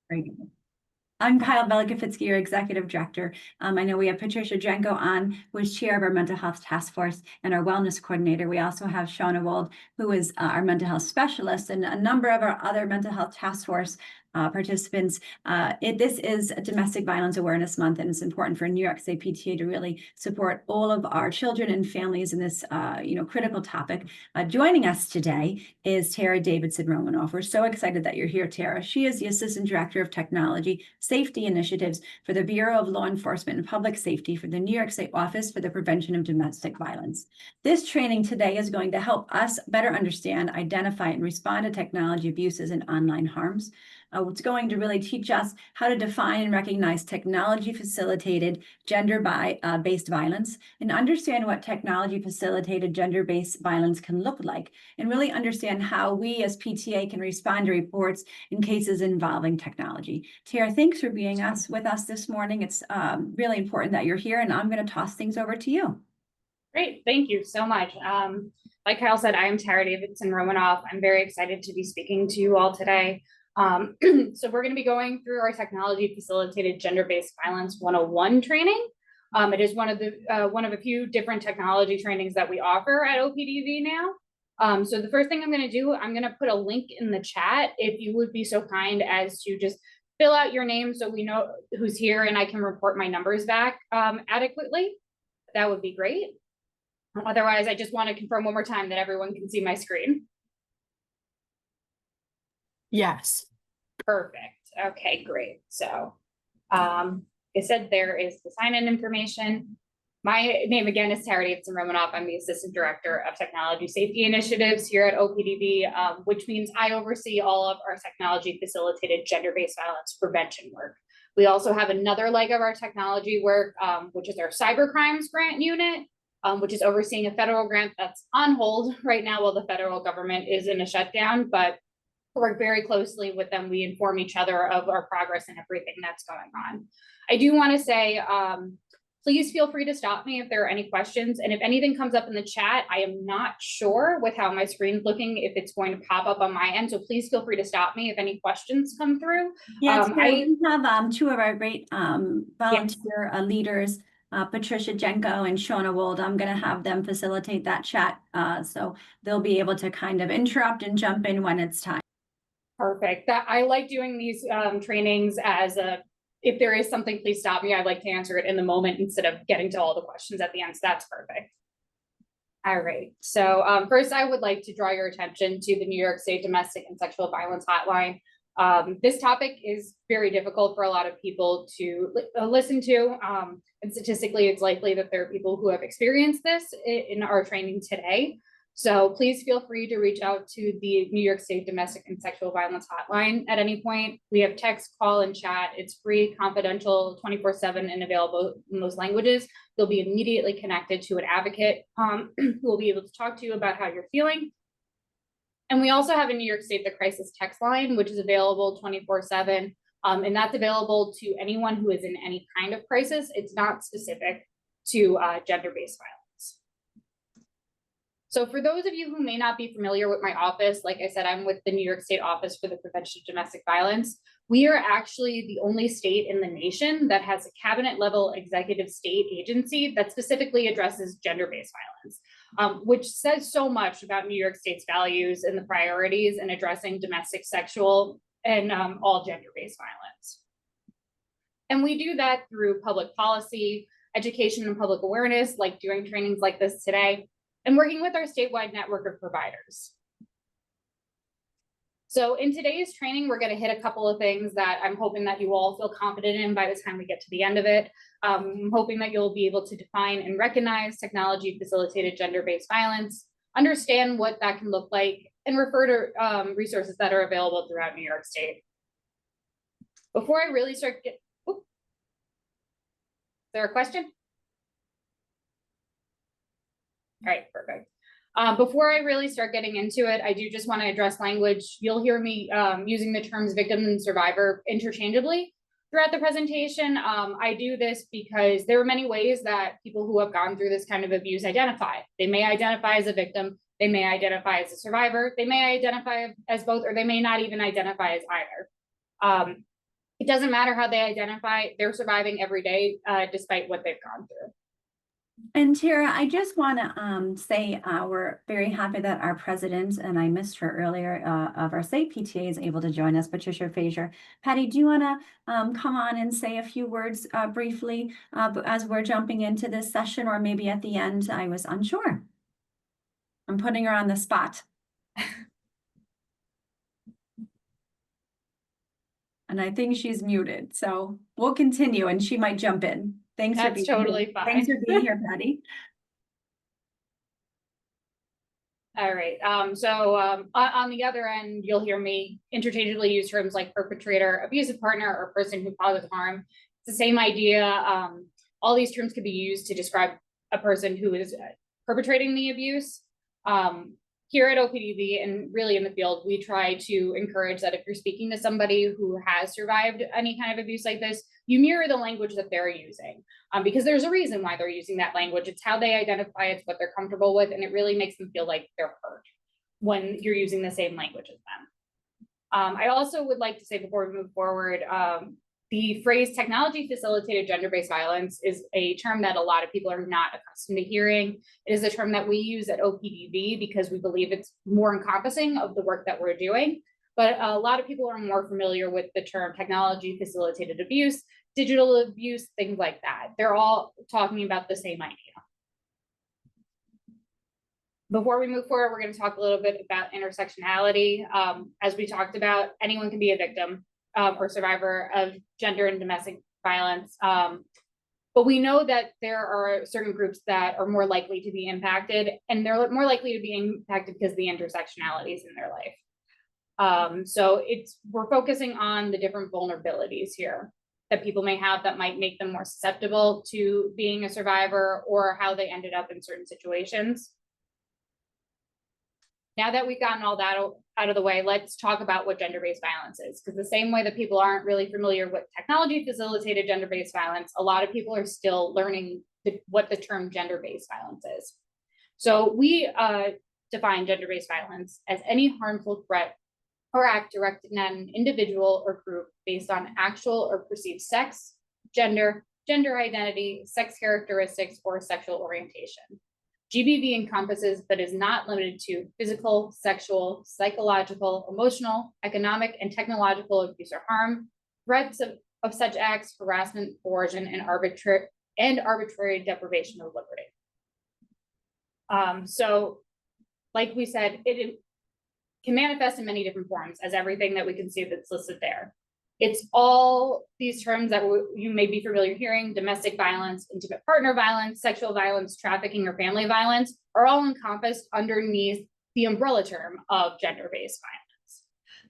Great. I'm Kyle Velikafitsky, your Executive Director. I know we have Patricia Jenko on, who is Chair of our Mental Health Task Force and our Wellness Coordinator. We also have Shauna Wold, who is our Mental Health Specialist, and a number of our other Mental Health Task Force participants. This is Domestic Violence Awareness Month, and it's important for New York State PTA to really support all of our children and families in this critical topic. Joining us today is Tara Davidson Romanoff. We're so excited that you're here, Tara. She is the Assistant Director of Technology Safety Initiatives for the Bureau of Law Enforcement and Public Safety for the New York State Office for the Prevention of Domestic Violence. This training today is going to help us better understand, identify, and respond to technology abuses and online harms. It's going to really teach us how to define and recognize technology-facilitated gender-based violence and understand what technology-facilitated gender-based violence can look like, and really understand how we as PTA can respond to reports in cases involving technology. Tara, thanks for being with us this morning. It's really important that you're here, and I'm going to toss things over to you. Great, thank you so much. Like Kyle said, I am Tara Davidson Romanoff. I'm very excited to be speaking to you all today. So we're going to be going through our technology facilitated gender-based violence 101 training. It is one of a few different technology trainings that we offer at OPDV now. So the first thing I'm going to do, I'm going to put a link in the chat if you would be so kind as to just fill out your name so we know who's here and I can report my numbers back adequately. That would be great. Otherwise, I just want to confirm one more time that everyone can see my screen. Yes. Perfect. Okay, great. So, like I said, there is the sign-in information. My name again is Tara Davidson Romanoff. I'm the Assistant Director of Technology Safety Initiatives here at OPDV, which means I oversee all of our technology facilitated gender-based violence prevention work. We also have another leg of our technology work, which is our cybercrimes grant unit, which is overseeing a federal grant that's on hold right now while the federal government is in a shutdown, but work very closely with them. We inform each other of our progress and everything that's going on. I do want to say, please feel free to stop me if there are any questions. And if anything comes up in the chat, I am not sure with how my screen's looking, if it's going to pop up on my end. So please feel free to stop me if any questions come through. Yes, I have two of our great volunteer leaders, Patricia Jenko and Shauna Wold. I'm going to have them facilitate that chat. So they'll be able to kind of interrupt and jump in when it's time. Perfect. I like doing these trainings as if there is something, please stop me. I'd like to answer it in the moment instead of getting to all the questions at the end. So that's perfect. All right. So first, I would like to draw your attention to the New York State Domestic and Sexual Violence Hotline. This topic is very difficult for a lot of people to listen to. And statistically, it's likely that there are people who have experienced this in our training today. So please feel free to reach out to the New York State Domestic and Sexual Violence Hotline at any point. We have text, call, and chat. It's free, confidential, 24/7, and available in those languages. You'll be immediately connected to an advocate who will be able to talk to you about how you're feeling. And we also have in New York State the crisis text line, which is available 24/7. And that's available to anyone who is in any kind of crisis. It's not specific to gender-based violence. So for those of you who may not be familiar with my office, like I said, I'm with the New York State Office for the Prevention of Domestic Violence. We are actually the only state in the nation that has a cabinet level executive state agency that specifically addresses gender-based violence, which says so much about New York State's values and the priorities in addressing domestic, sexual, and all gender-based violence. And we do that through public policy, education, and public awareness, like doing trainings like this today, and working with our statewide network of providers. So in today's training, we're going to hit a couple of things that I'm hoping that you all feel confident in by the time we get to the end of it. I'm hoping that you'll be able to define and recognize technology-facilitated gender-based violence, understand what that can look like, and refer to resources that are available throughout New York State. Before I really start, is there a question? All right, perfect. Before I really start getting into it, I do just want to address language. You'll hear me using the terms victim and survivor interchangeably throughout the presentation. I do this because there are many ways that people who have gone through this kind of abuse identify. They may identify as a victim, they may identify as a survivor, they may identify as both, or they may not even identify as either. It doesn't matter how they identify, they're surviving every day, despite what they've gone through. And Tara, I just want to say we're very happy that our president, and I missed her earlier, of our state PTA is able to join us, Patricia Frazier. Patty, do you want to come on and say a few words briefly as we're jumping into this session, or maybe at the end? I was unsure. I'm putting her on the spot. And I think she's muted, so we'll continue and she might jump in. Thanks for That's being totally here. fine. Thanks for being here, Patty. All right, on the other end, you'll hear me interchangeably use terms like perpetrator, abusive partner, or person who causes harm. It's the same idea. All these terms could be used to describe a person who is perpetrating the abuse. Here at OPDV and really in the field, we try to encourage that if you're speaking to somebody who has survived any kind of abuse like this, you mirror the language that they're using, because there's a reason why they're using that language. It's how they identify, it's what they're comfortable with, and it really makes them feel like they're heard when you're using the same language as them. I also would like to say before we move forward, the phrase technology facilitated gender-based violence is a term that a lot of people are not accustomed to hearing. It is a term that we use at OPDV because we believe it's more encompassing of the work that we're doing. But a lot of people are more familiar with the term technology facilitated abuse, digital abuse, things like that. They're all talking about the same idea. Before we move forward, we're going to talk a little bit about intersectionality. As we talked about, anyone can be a victim or survivor of gender and domestic violence. But we know that there are certain groups that are more likely to be impacted, and they're more likely to be impacted because of the intersectionalities in their life. So we're focusing on the different vulnerabilities here that people may have that might make them more susceptible to being a survivor or how they ended up in certain situations. Now that we've gotten all that out of the way, let's talk about what gender-based violence is. Because the same way that people aren't really familiar with technology-facilitated gender-based violence, a lot of people are still learning what the term gender-based violence is. So we define gender-based violence as any harmful threat or act directed at an individual or group based on actual or perceived sex, gender identity, sex characteristics, or sexual orientation. GBV encompasses, but is not limited to, physical, sexual, psychological, emotional, economic, and technological abuse or harm, threats of such acts, harassment, coercion, and arbitrary deprivation of liberty. So, like we said, it can manifest in many different forms, as everything that we can see that's listed there. It's all these terms that you may be familiar hearing: domestic violence, intimate partner violence, sexual violence, trafficking, or family violence, are all encompassed underneath the umbrella term of gender-based violence.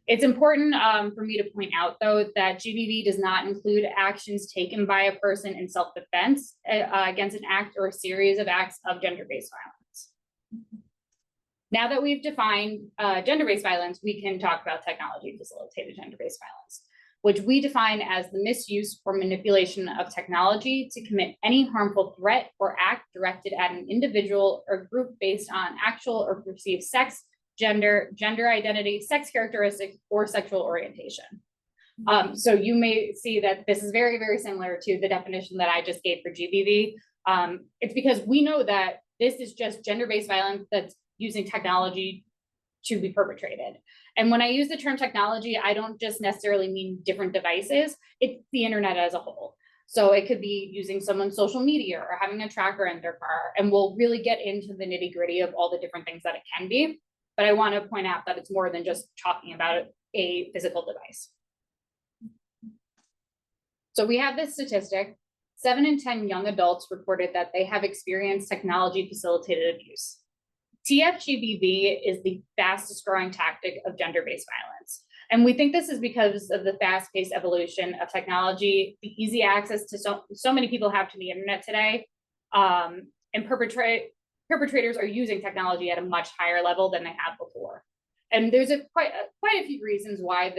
It's important for me to point out, though, that GBV does not include actions taken by a person in self-defense against an act or a series of acts of gender-based violence. Now that we've defined gender-based violence, we can talk about technology-facilitated gender-based violence, which we define as the misuse or manipulation of technology to commit any harmful threat or act directed at an individual or group based on actual or perceived sex, gender identity, sex characteristics, or sexual orientation. So you may see that this is very, very similar to the definition that I just gave for GBV. It's because we know that this is just gender-based violence that's using technology to be perpetrated. And when I use the term technology, I don't just necessarily mean different devices, it's the internet as a whole. So it could be using someone's social media or having a tracker in their car, and we'll really get into the nitty-gritty of all the different things that it can be. But I want to point out that it's more than just talking about a physical device. So we have this statistic: 7 in 10 young adults reported that they have experienced technology-facilitated abuse. TFGBV is the fastest growing tactic of gender-based violence. And we think this is because of the fast-paced evolution of technology, the easy access to so many people have to the internet today, and perpetrators are using technology at a much higher level than they have before. And there's quite a few reasons why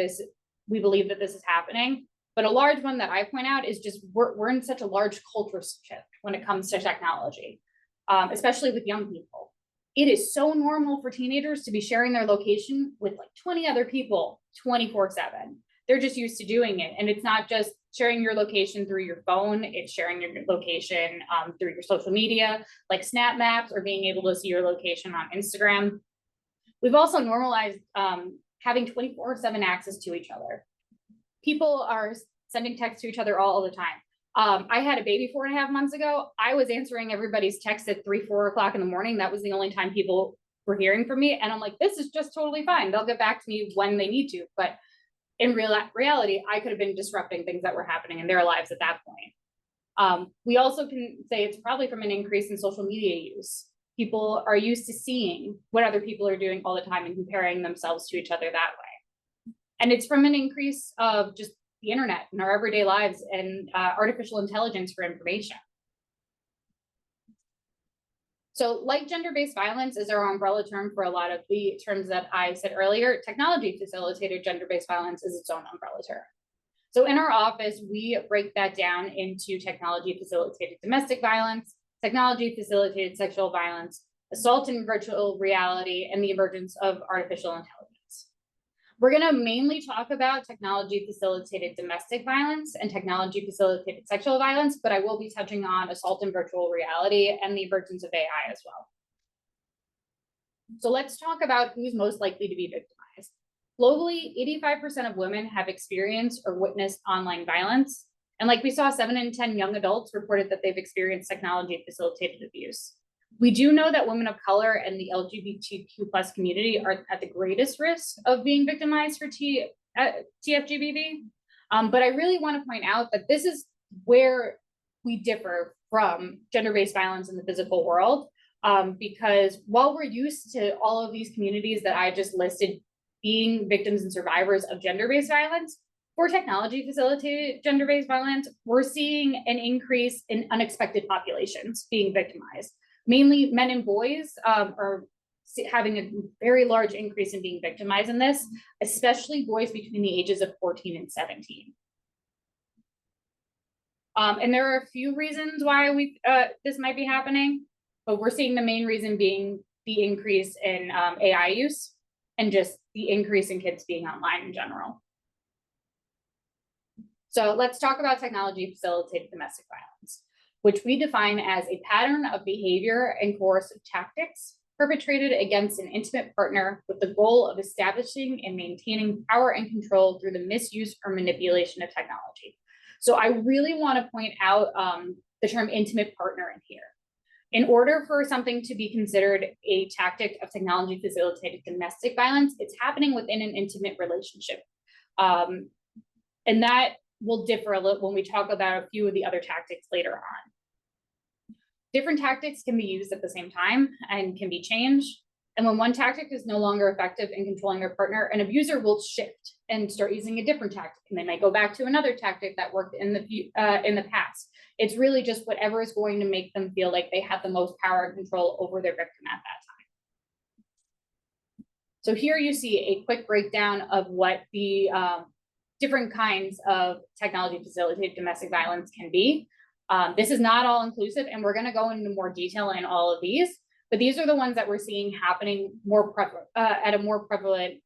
we believe that this is happening. But a large one that I point out is just we're in such a large culture shift when it comes to technology, especially with young people. It is so normal for teenagers to be sharing their location with like 20 other people 24/7. they're just used to doing it. And it's not just sharing your location through your phone, it's sharing your location through your social media, like Snap Maps, or being able to see your location on Instagram. We've also normalized having 24/7 access to each other. People are sending texts to each other all the time. I had a baby 4.5 months ago. I was answering everybody's texts at 3, 4 o'clock in the morning. That was the only time people were hearing from me. And I'm like, this is just totally fine. They'll get back to me when they need to. But in reality, I could have been disrupting things that were happening in their lives at that point. We also can say it's probably from an increase in social media use. People are used to seeing what other people are doing all the time and comparing themselves to each other that way. And it's from an increase of just the internet in our everyday lives and artificial intelligence for information. So like gender-based violence is our umbrella term for a lot of the terms that I said earlier, technology-facilitated gender-based violence is its own umbrella term. So in our office, we break that down into technology-facilitated domestic violence, technology-facilitated sexual violence, assault in virtual reality, and the emergence of artificial intelligence. We're going to mainly talk about technology-facilitated domestic violence and technology-facilitated sexual violence, but I will be touching on assault in virtual reality and the emergence of AI as well. So let's talk about who's most likely to be victimized. Globally, 85% of women have experienced or witnessed online violence. And like we saw, 7 in 10 young adults reported that they've experienced technology-facilitated abuse. We do know that women of color and the LGBTQ+ community are at the greatest risk of being victimized for TFGBV. But I really want to point out that this is where we differ from gender-based violence in the physical world, because while we're used to all of these communities that I just listed being victims and survivors of gender-based violence, for technology-facilitated gender-based violence, we're seeing an increase in unexpected populations being victimized. Mainly men and boys are having a very large increase in being victimized in this, especially boys between the ages of 14 and 17. And there are a few reasons why this might be happening, but we're seeing the main reason being the increase in AI use and just the increase in kids being online in general. So let's talk about technology-facilitated domestic violence, which we define as a pattern of behavior and coercive tactics perpetrated against an intimate partner with the goal of establishing and maintaining power and control through the misuse or manipulation of technology. So I really want to point out the term intimate partner in here. In order for something to be considered a tactic of technology-facilitated domestic violence, it's happening within an intimate relationship. And that will differ a little when we talk about a few of the other tactics later on. Different tactics can be used at the same time and can be changed. And when one tactic is no longer effective in controlling their partner, an abuser will shift and start using a different tactic. And they might go back to another tactic that worked in the past. It's really just whatever is going to make them feel like they have the most power and control over their victim at that time. So here you see a quick breakdown of what the different kinds of technology-facilitated domestic violence can be. This is not all inclusive, and we're going to go into more detail in all of these, but these are the ones that we're seeing happening more at a more prevalent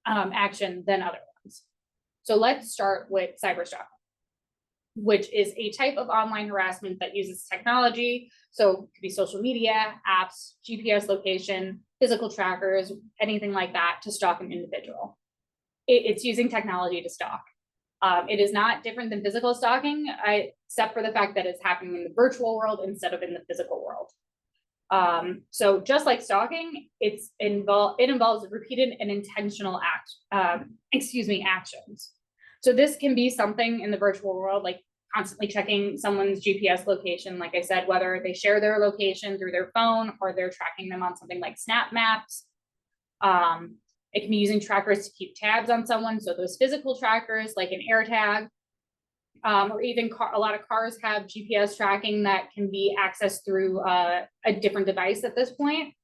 action than other ones. So let's start with cyberstalking, which is a type of online harassment that uses technology. So it could be social media, apps, GPS location, physical trackers, anything like that to stalk an individual. It's using technology to stalk. It is not different than physical stalking, except for the fact that it's happening in the virtual world instead of in the physical world. So just like stalking, it involves repeated and intentional actions. So this can be something in the virtual world, like constantly checking someone's GPS location, like I said, whether they share their location through their phone or they're tracking them on something like Snap Maps. It can be using trackers to keep tabs on someone. So those physical trackers like an AirTag, or even a lot of cars have GPS tracking that can be accessed through a different device at this point.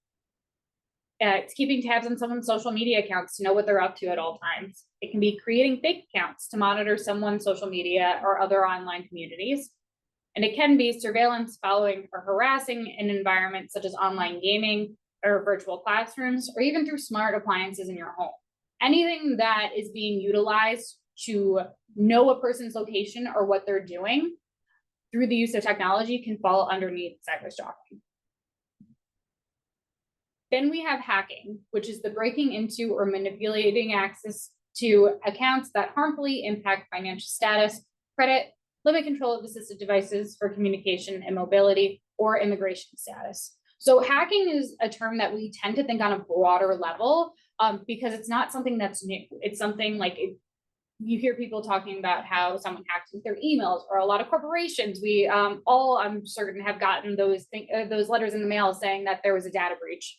It's keeping tabs on someone's social media accounts to know what they're up to at all times. It can be creating fake accounts to monitor someone's social media or other online communities. And it can be surveillance following or harassing an environment such as online gaming or virtual classrooms, or even through smart appliances in your home. Anything that is being utilized to know a person's location or what they're doing through the use of technology can fall underneath cyberstalking. Then we have hacking, which is the breaking into or manipulating access to accounts that harmfully impact financial status, credit, limit control of assistive devices for communication and mobility, or immigration status. So hacking is a term that we tend to think on a broader level because it's not something that's new. It's something like you hear people talking about how someone hacks with their emails, or a lot of corporations. We all, I'm certain, have gotten those letters in the mail saying that there was a data breach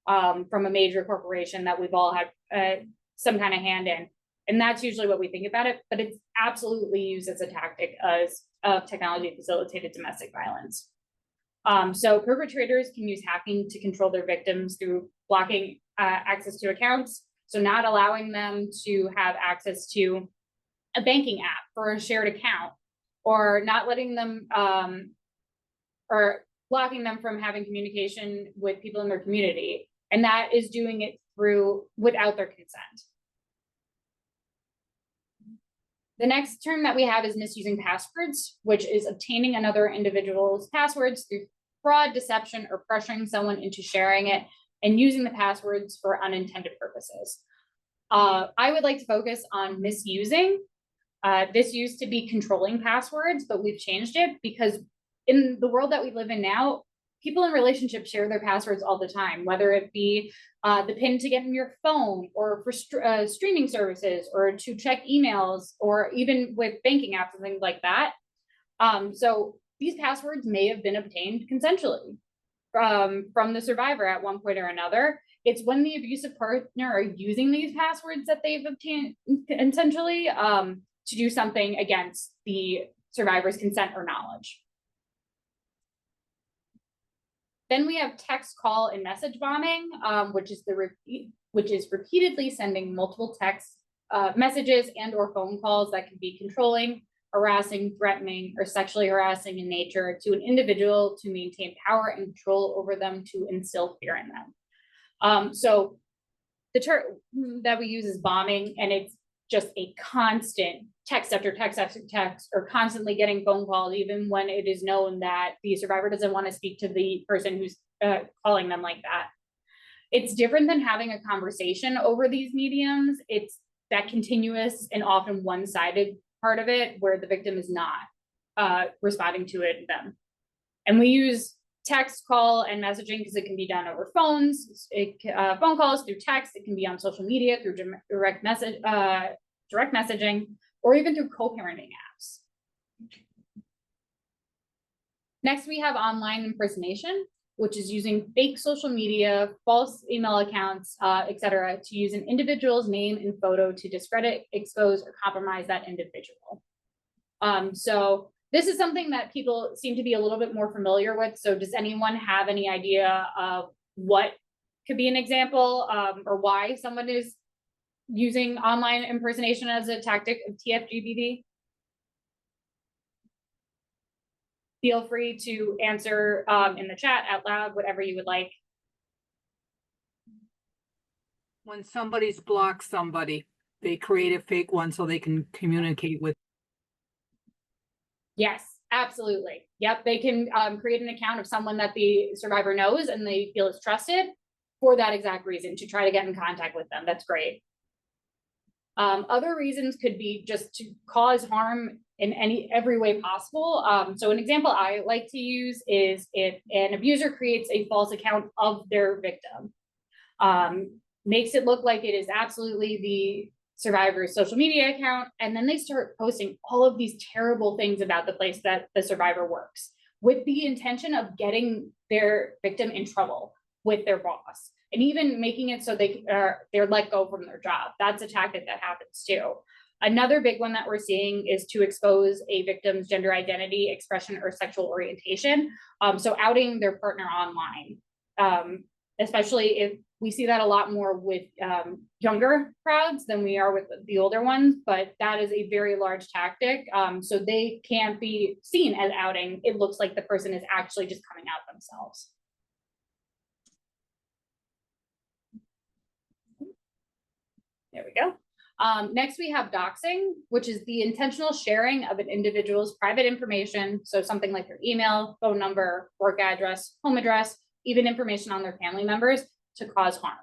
from a major corporation that we've all had some kind of hand in. And that's usually what we think about it, but it's absolutely used as a tactic of technology facilitated domestic violence. So perpetrators can use hacking to control their victims through blocking access to accounts. So not allowing them to have access to a banking app for a shared account, or not letting them or blocking them from having communication with people in their community. And that is doing it without their consent. The next term that we have is misusing passwords, which is obtaining another individual's passwords through fraud, deception, or pressuring someone into sharing it and using the passwords for unintended purposes. I would like to focus on misusing. This used to be controlling passwords, but we've changed it because in the world that we live in now, people in relationships share their passwords all the time, whether it be the PIN to get in your phone, or for streaming services, or to check emails, or even with banking apps and things like that. So these passwords may have been obtained consensually from the survivor at one point or another. It's when the abusive partner are using these passwords that they've obtained consensually to do something against the survivor's consent or knowledge. Then we have text, call, and message bombing, which is repeatedly sending multiple text messages and or phone calls that can be controlling, harassing, threatening, or sexually harassing in nature to an individual to maintain power and control over them, to instill fear in them. So the term that we use is bombing, and it's just a constant text after text after text, or constantly getting phone calls, even when it is known that the survivor doesn't want to speak to the person who's calling them like that. It's different than having a conversation over these mediums. It's that continuous and often one-sided part of it where the victim is not responding to it them. And we use text, call, and messaging because it can be done over phones, phone calls, through text. It can be on social media through direct messaging, or even through co-parenting apps. Next, we have online impersonation, which is using fake social media, false email accounts, etc., to use an individual's name and photo to discredit, expose, or compromise that individual. So this is something that people seem to be a little bit more familiar with. So does anyone have any idea of what could be an example or why someone is using online impersonation as a tactic of TFGBD? Feel free to answer in the chat out loud, whatever you would like. When somebody's blocked somebody, they create a fake one so they can communicate with. Yes, absolutely. Yep, they can create an account of someone that the survivor knows and they feel is trusted for that exact reason, to try to get in contact with them. That's great. Other reasons could be just to cause harm in every way possible. So an example I like to use is if an abuser creates a false account of their victim, makes it look like it is absolutely the survivor's social media account, and then they start posting all of these terrible things about the place that the survivor works, with the intention of getting their victim in trouble with their boss, and even making it so they're let go from their job. That's a tactic that happens too. Another big one that we're seeing is to expose a victim's gender identity, expression, or sexual orientation. So outing their partner online, especially if we see that a lot more with younger crowds than we are with the older ones, but that is a very large tactic. So they can't be seen as outing. It looks like the person is actually just coming out themselves. There we go. Next, we have doxing, which is the intentional sharing of an individual's private information. So something like their email, phone number, work address, home address, even information on their family members to cause harm.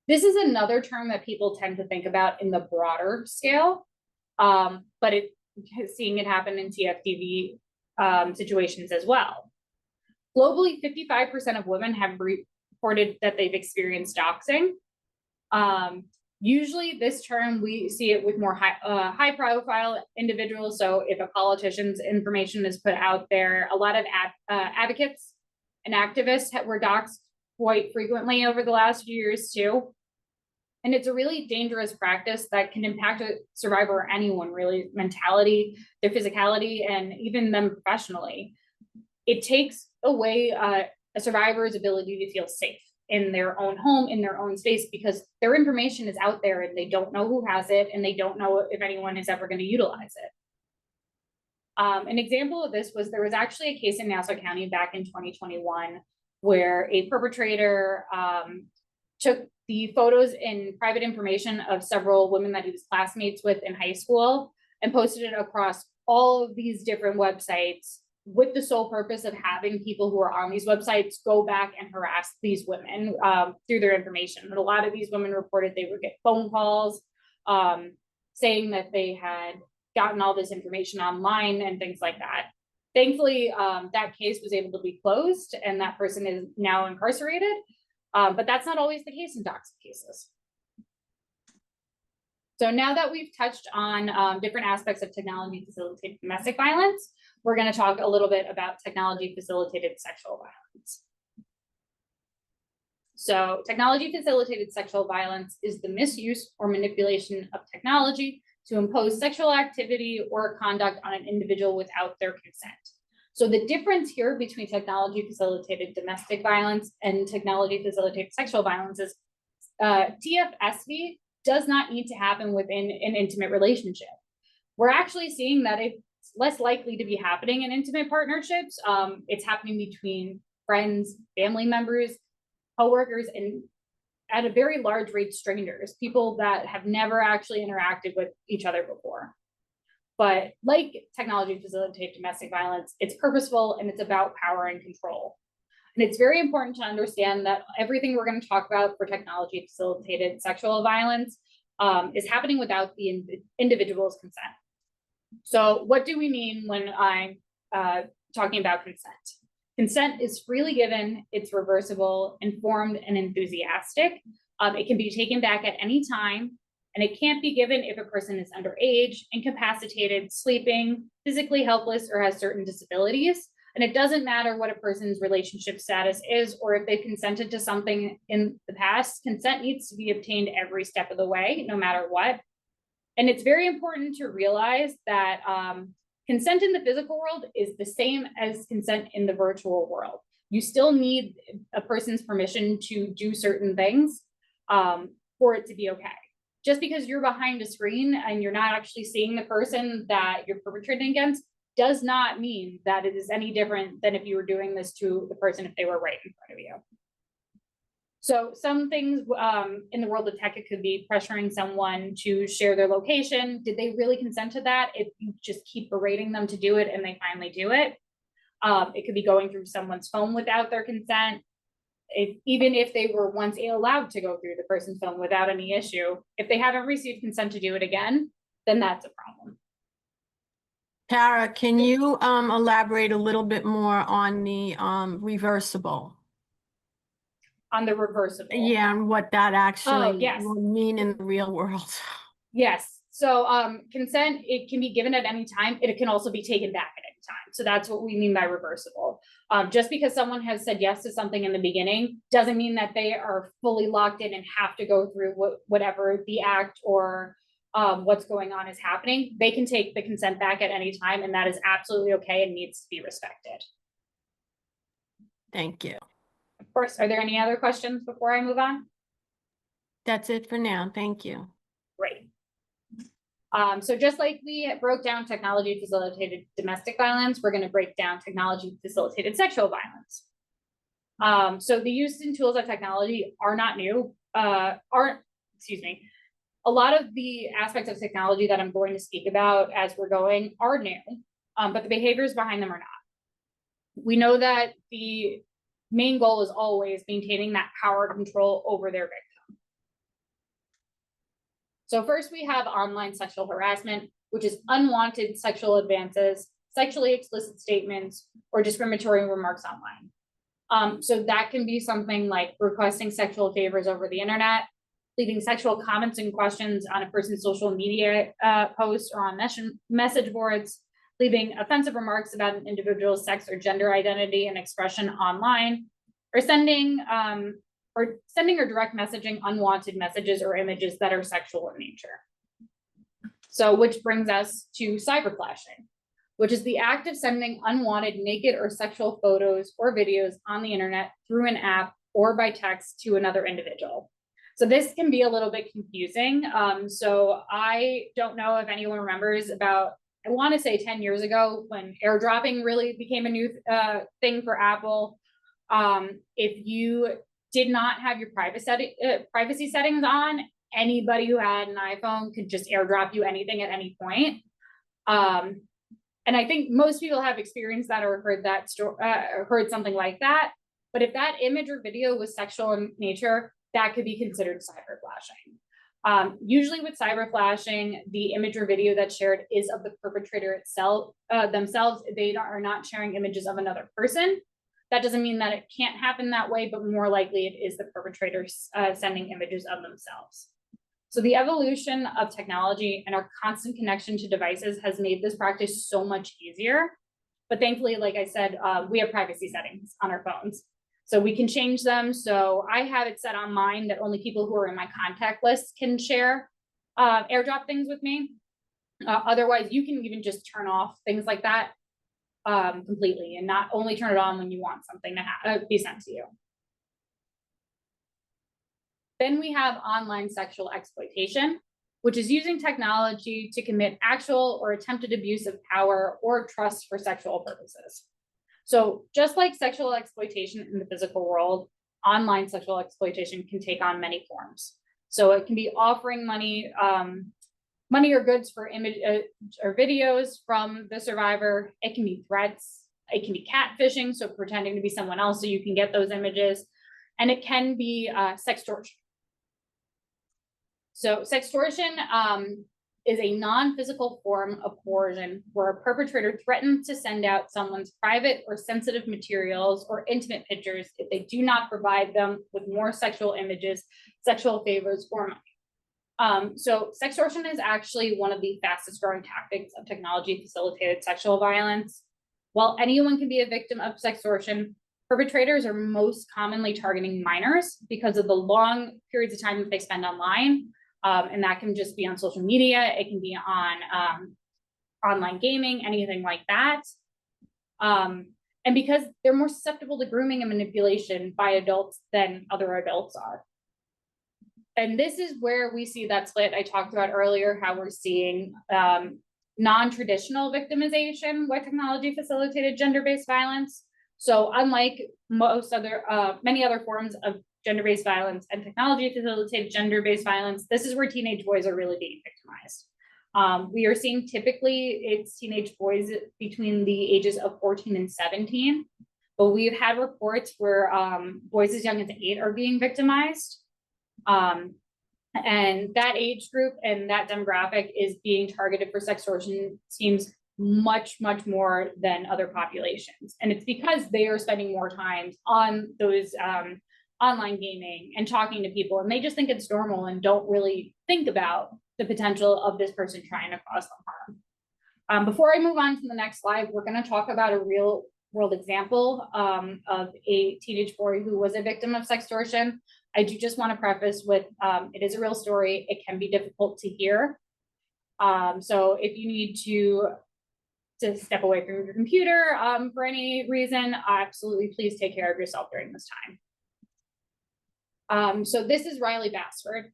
This is another term that people tend to think about in the broader scale, but seeing it happen in TFDV situations as well. Globally, 55% of women have reported that they've experienced doxing. Usually this term, we see it with more high profile individuals. So if a politician's information is put out there, a lot of advocates and activists were doxed quite frequently over the last few years too. And it's a really dangerous practice that can impact a survivor or anyone really, mentality, their physicality, and even them professionally. It takes away a survivor's ability to feel safe in their own home, in their own space, because their information is out there and they don't know who has it and they don't know if anyone is ever going to utilize it. An example of this was there was actually a case in Nassau County back in 2021 where a perpetrator took the photos and private information of several women that he was classmates with in high school and posted it across all of these different websites with the sole purpose of having people who are on these websites go back and harass these women through their information. And a lot of these women reported they would get phone calls saying that they had gotten all this information online and things like that. Thankfully, that case was able to be closed and that person is now incarcerated. But that's not always the case in doxing cases. So now that we've touched on different aspects of technology facilitated domestic violence, we're going to talk a little bit about technology facilitated sexual violence. So technology facilitated sexual violence is the misuse or manipulation of technology to impose sexual activity or conduct on an individual without their consent. So the difference here between technology facilitated domestic violence and technology facilitated sexual violence is TFSV does not need to happen within an intimate relationship. We're actually seeing that it's less likely to be happening in intimate partnerships. It's happening between friends, family members, coworkers, and at a very large rate, strangers, people that have never actually interacted with each other before. But like technology facilitated domestic violence, it's purposeful and it's about power and control. And it's very important to understand that everything we're going to talk about for technology facilitated sexual violence is happening without the individual's consent. So what do we mean when I'm talking about consent? Consent is freely given, it's reversible, informed, and enthusiastic. It can be taken back at any time, and it can't be given if a person is underage, incapacitated, sleeping, physically helpless, or has certain disabilities. And it doesn't matter what a person's relationship status is or if they consented to something in the past. Consent needs to be obtained every step of the way, no matter what. And it's very important to realize that consent in the physical world is the same as consent in the virtual world. You still need a person's permission to do certain things for it to be okay. Just because you're behind a screen and you're not actually seeing the person that you're perpetrating against does not mean that it is any different than if you were doing this to the person if they were right in front of you. So some things in the world of tech, it could be pressuring someone to share their location. Did they really consent to that? If you just keep berating them to do it and they finally do it. It could be going through someone's phone without their consent. Even if they were once allowed to go through the person's phone without any issue, if they haven't received consent to do it again, then that's a problem. Tara, can you elaborate a little bit more on the reversible? On the reversible. Yeah, and what that actually yes. will mean in the real world. Yes. So consent, it can be given at any time. It can also be taken back at any time. So that's what we mean by reversible. Just because someone has said yes to something in the beginning doesn't mean that they are fully locked in and have to go through whatever the act or what's going on is happening. They can take the consent back at any time, and that is absolutely okay and needs to be respected. Thank you. Of course, are there any other questions before I move on? That's it for now. Thank you. Great. So just like we broke down technology facilitated domestic violence, we're going to break down technology facilitated sexual violence. So the use and tools of technology are not new, a A lot of the aspects of technology that I'm going to speak about as we're going are new, but the behaviors behind them are not. We know that the main goal is always maintaining that power control over their victim. So first we have online sexual harassment, which is unwanted sexual advances, sexually explicit statements, or discriminatory remarks online. So that can be something like requesting sexual favors over the internet, leaving sexual comments and questions on a person's social media posts or on message boards, leaving offensive remarks about an individual's sex or gender identity and expression online, or sending or direct messaging unwanted messages or images that are sexual in nature. So, which brings us to cyberflashing, which is the act of sending unwanted naked or sexual photos or videos on the internet through an app or by text to another individual. So this can be a little bit confusing. So I don't know if anyone remembers about, I want to say 10 years ago when airdropping really became a new thing for Apple. If you did not have your privacy settings on, anybody who had an iPhone could just airdrop you anything at any point. And I think most people have experienced that or heard something like that. But if that image or video was sexual in nature, that could be considered cyberflashing. Usually with cyberflashing, the image or video that's shared is of the perpetrator itself, themselves. They are not sharing images of another person. That doesn't mean that it can't happen that way, but more likely it is the perpetrators sending images of themselves. So the evolution of technology and our constant connection to devices has made this practice so much easier. But thankfully, like I said, we have privacy settings on our phones. So we can change them. So I have it set on mine that only people who are in my contact list can share airdrop things with me. Otherwise, you can even just turn off things like that completely and not only turn it on when you want something to be sent to you. Then we have online sexual exploitation, which is using technology to commit actual or attempted abuse of power or trust for sexual purposes. So just like sexual exploitation in the physical world, online sexual exploitation can take on many forms. So it can be offering money or goods for image or videos from the survivor. It can be threats. It can be catfishing, so pretending to be someone else so you can get those images. And it can be sextortion. So sextortion is a non-physical form of coercion where a perpetrator threatens to send out someone's private or sensitive materials or intimate pictures if they do not provide them with more sexual images, sexual favors, or money. So sextortion is actually one of the fastest growing tactics of technology-facilitated sexual violence. While anyone can be a victim of sextortion, perpetrators are most commonly targeting minors because of the long periods of time that they spend online. And that can just be on social media. It can be on online gaming, anything like that. And because they're more susceptible to grooming and manipulation by adults than other adults are. And this is where we see that split I talked about earlier, how we're seeing non-traditional victimization with technology-facilitated gender-based violence. So unlike many other forms of gender-based violence and technology-facilitated gender-based violence, this is where teenage boys are really being victimized. We are seeing typically it's teenage boys between the ages of 14 and 17, but we've had reports where boys as young as 8 are being victimized. And that age group and that demographic is being targeted for sextortion seems much, much more than other populations. And it's because they are spending more time on those online gaming and talking to people, and they just think it's normal and don't really think about the potential of this person trying to cause them harm. Before I move on to the next slide, we're going to talk about a real world example of a teenage boy who was a victim of sextortion. I do just want to preface with it is a real story. It can be difficult to hear. So if you need to step away from your computer for any reason, absolutely please take care of yourself during this time. So this is Riley Bassford.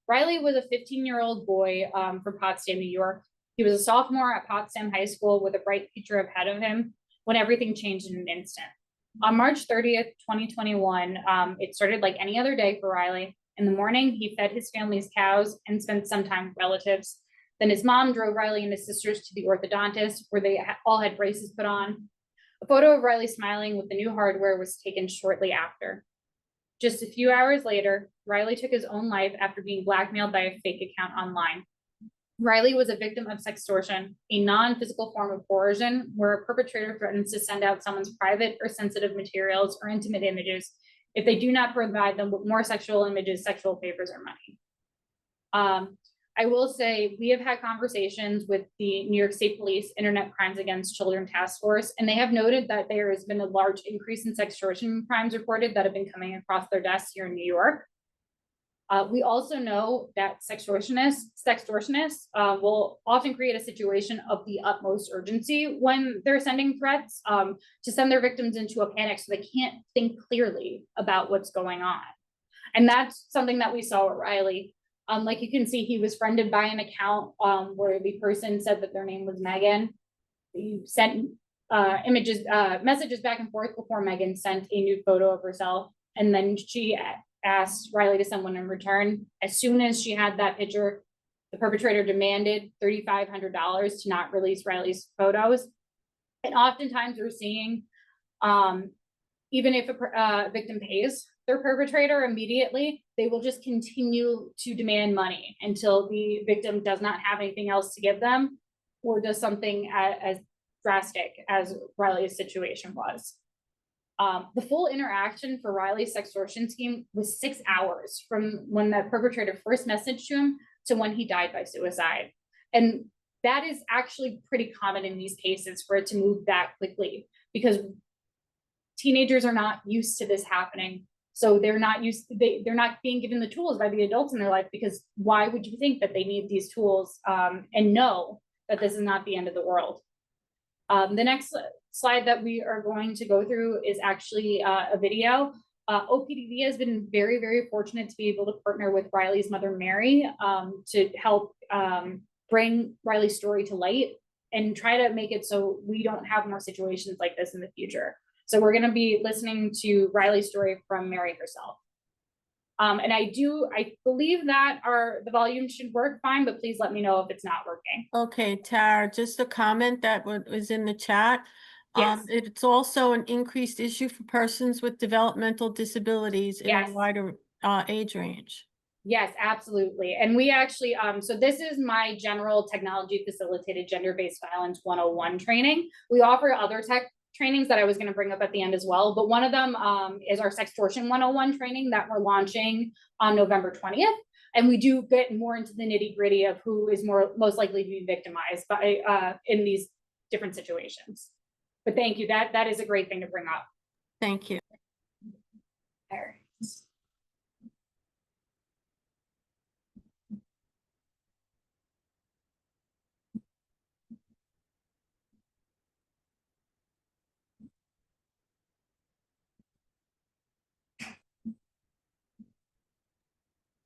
Riley was a 15-year-old boy from Potsdam, New York. He was a sophomore at Potsdam High School with a bright future ahead of him when everything changed in an instant. On March 30th, 2021, it started like any other day for Riley. In the morning, he fed his family's cows and spent some time with relatives. Then his mom drove Riley and his sisters to the orthodontist, where they all had braces put on. A photo of Riley smiling with the new hardware was taken shortly after. Just a few hours later, Riley took his own life after being blackmailed by a fake account online. Riley was a victim of sextortion, a non-physical form of coercion where a perpetrator threatens to send out someone's private or sensitive materials or intimate images if they do not provide them with more sexual images, sexual favors, or money. I will say we have had conversations with the New York State Police Internet Crimes Against Children Task Force, and they have noted that there has been a large increase in sextortion crimes reported that have been coming across their desks here in New York. We also know that sextortionists will often create a situation of the utmost urgency when they're sending threats to send their victims into a panic so they can't think clearly about what's going on. And that's something that we saw with Riley. Like you can see, he was friended by an account where the person said that their name was Megan. He sent messages back and forth before Megan sent a nude photo of herself. And then she asked Riley to send one in return. As soon as she had that picture, the perpetrator demanded $3,500 to not release Riley's photos. And oftentimes we're seeing, even if a victim pays their perpetrator immediately, they will just continue to demand money until the victim does not have anything else to give them or does something as drastic as Riley's situation was. The full interaction for Riley's sextortion scheme was 6 hours from when the perpetrator first messaged to him to when he died by suicide. And that is actually pretty common in these cases for it to move that quickly because teenagers are not used to this happening. So they're not being given the tools by the adults in their life, because why would you think that they need these tools and know that this is not the end of the world? The next slide that we are going to go through is actually a video. OPDV has been very, very fortunate to be able to partner with Riley's mother, Mary, to help bring Riley's story to light and try to make it so we don't have more situations like this in the future. So we're going to be listening to Riley's story from Mary herself. And I believe that the volume should work fine, but please let me know if it's not working. Okay, Tara, just a comment that was in the chat. Yes. It's also an increased issue for persons with developmental disabilities in a Yes. wider age range. Yes, absolutely. And we actually, so this is my general technology facilitated gender-based violence 101 training. We offer other tech trainings that I was going to bring up at the end as well, but one of them is our Sextortion 101 training that we're launching on November 20th. And we do get more into the nitty-gritty of who is most likely to be victimized by in these different situations. But thank you. That is a great thing to bring up. Thank you. All right.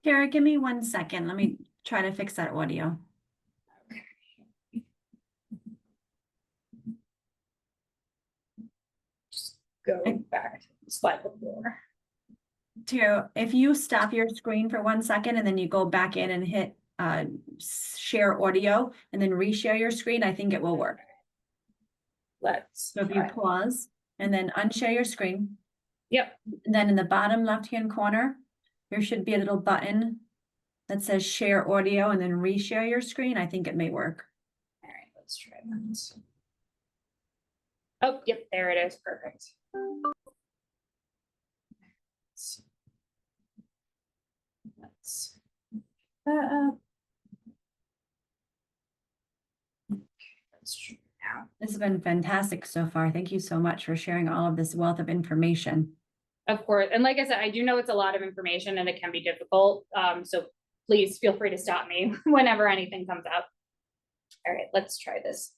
Tara, give me 1 second. Let me try to fix that audio. Just go back to the slide before. Tara, if you stop your screen for 1 second and then you go back in and hit share audio and then reshare your screen, I think it will work. Let's So if you try. pause and then unshare your screen, Yep. and then in the bottom left-hand corner, there should be a little button that says share audio and then reshare your screen. I think it may work. All right, let's try that. Oh, yep, there it is. Perfect. Let's let's try now. This has been fantastic so far. Thank you so much for sharing all of this wealth of information. Of course, and like I said, I do know it's a lot of information and it can be difficult. So please feel free to stop me whenever anything comes up. All right, let's try this.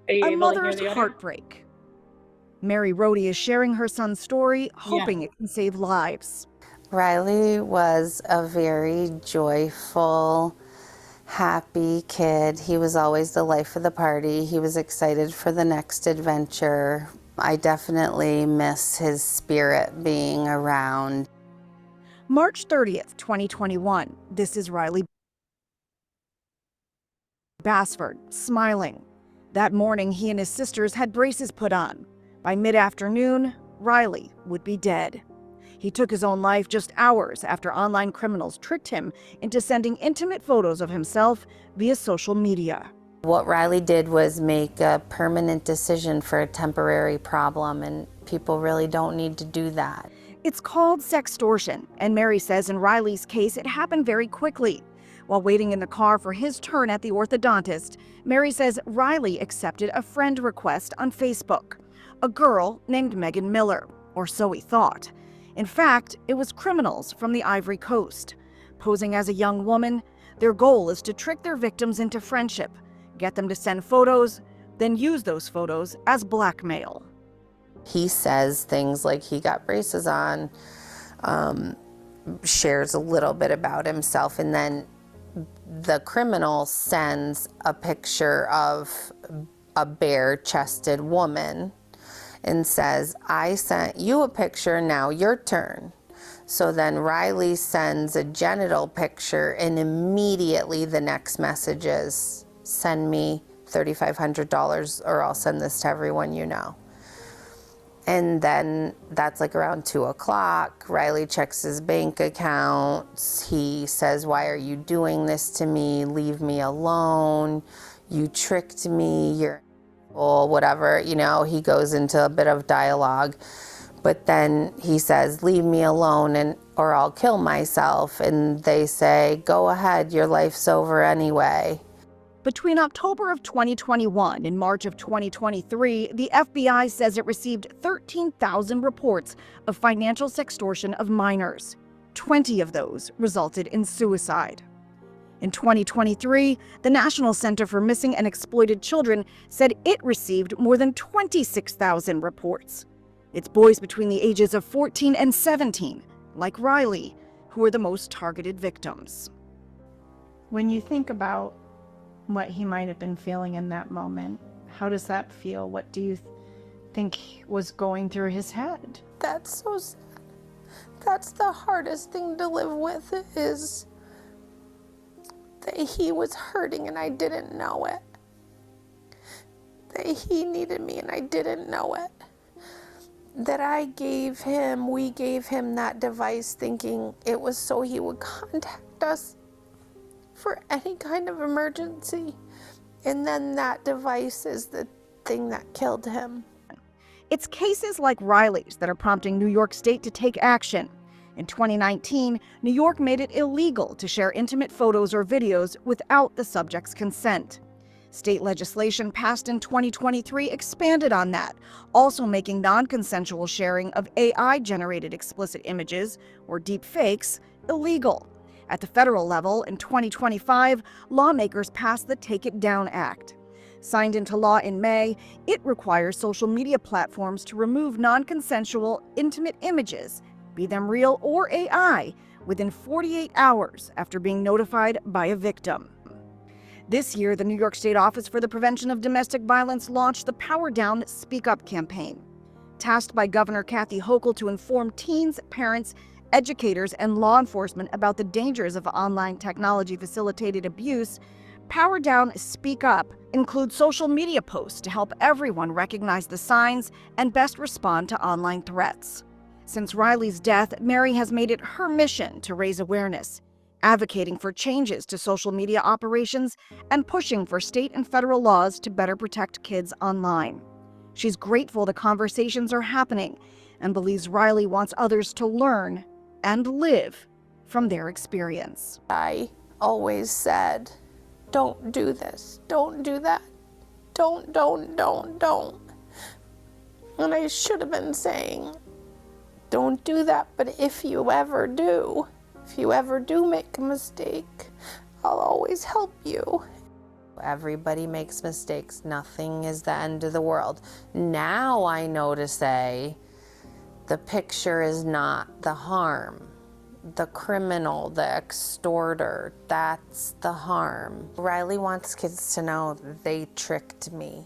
Are you A able to hear mother's the audio? heartbreak. Mary Rohde is sharing her son's story, hoping it can save lives. Riley was a very joyful, happy kid. He was always the life of the party. He was excited for the next adventure. I definitely miss his spirit being around. March 30th, 2021. This is Riley Basford, smiling. That morning, he and his sisters had braces put on. By mid-afternoon, Riley would be dead. He took his own life just hours after online criminals tricked him into sending intimate photos of himself via social media. What Riley did was make a permanent decision for a temporary problem, and people really don't need to do that. It's called sextortion, and Mary says in Riley's case, it happened very quickly. While waiting in the car for his turn at the orthodontist, Mary says Riley accepted a friend request on Facebook. A girl named Megan Miller, or so he thought. In fact, it was criminals from the Ivory Coast. Posing as a young woman, their goal is to trick their victims into friendship, get them to send photos, then use those photos as blackmail. He says things like he got braces on, shares a little bit about himself, and then the criminal sends a picture of a bare-chested woman and says, I sent you a picture, now your turn. So then Riley sends a genital picture, and immediately the next message is, send me $3,500 or I'll send this to everyone you know. And then that's like around 2 o'clock. Riley checks his bank accounts. He says, why are you doing this to me? Leave me alone. You tricked me. You're whatever, you know, he goes into a bit of dialogue. But then he says, leave me alone or I'll kill myself. And they say, go ahead, your life's over anyway. Between October of 2021 and March of 2023, the FBI says it received 13,000 reports of financial sextortion of minors. 20 of those resulted in suicide. In 2023, the National Center for Missing and Exploited Children said it received more than 26,000 reports. It's boys between the ages of 14 and 17, like Riley, who are the most targeted victims. When you think about what he might have been feeling in that moment, how does that feel? What do you think was going through his head? That's so sad. That's the hardest thing to live with, is that he was hurting and I didn't know it. That he needed me and I didn't know it. That we gave him that device thinking it was so he would contact us for any kind of emergency. And then that device is the thing that killed him. It's cases like Riley's that are prompting New York State to take action. In 2019, New York made it illegal to share intimate photos or videos without the subject's consent. State legislation passed in 2023 expanded on that, also making non-consensual sharing of AI-generated explicit images, or deepfakes, illegal. At the federal level, in 2025, lawmakers passed the Take It Down Act. Signed into law in May, it requires social media platforms to remove non-consensual, intimate images, be them real or AI, within 48 hours after being notified by a victim. This year, the New York State Office for the Prevention of Domestic Violence launched the Power Down Speak Up campaign. Tasked by Governor Kathy Hochul to inform teens, parents, educators, and law enforcement about the dangers of online technology-facilitated abuse, Power Down Speak Up includes social media posts to help everyone recognize the signs and best respond to online threats. Since Riley's death, Mary has made it her mission to raise awareness, advocating for changes to social media operations and pushing for state and federal laws to better protect kids online. She's grateful the conversations are happening and believes Riley wants others to learn and live from their experience. I always said, don't do this, don't do that, don't. And I should have been saying, don't do that, but if you ever do make a mistake, I'll always help you. Everybody makes mistakes. Nothing is the end of the world. Now I know to say the picture is not the harm. The criminal, the extorter, that's the harm. Riley wants kids to know they tricked me.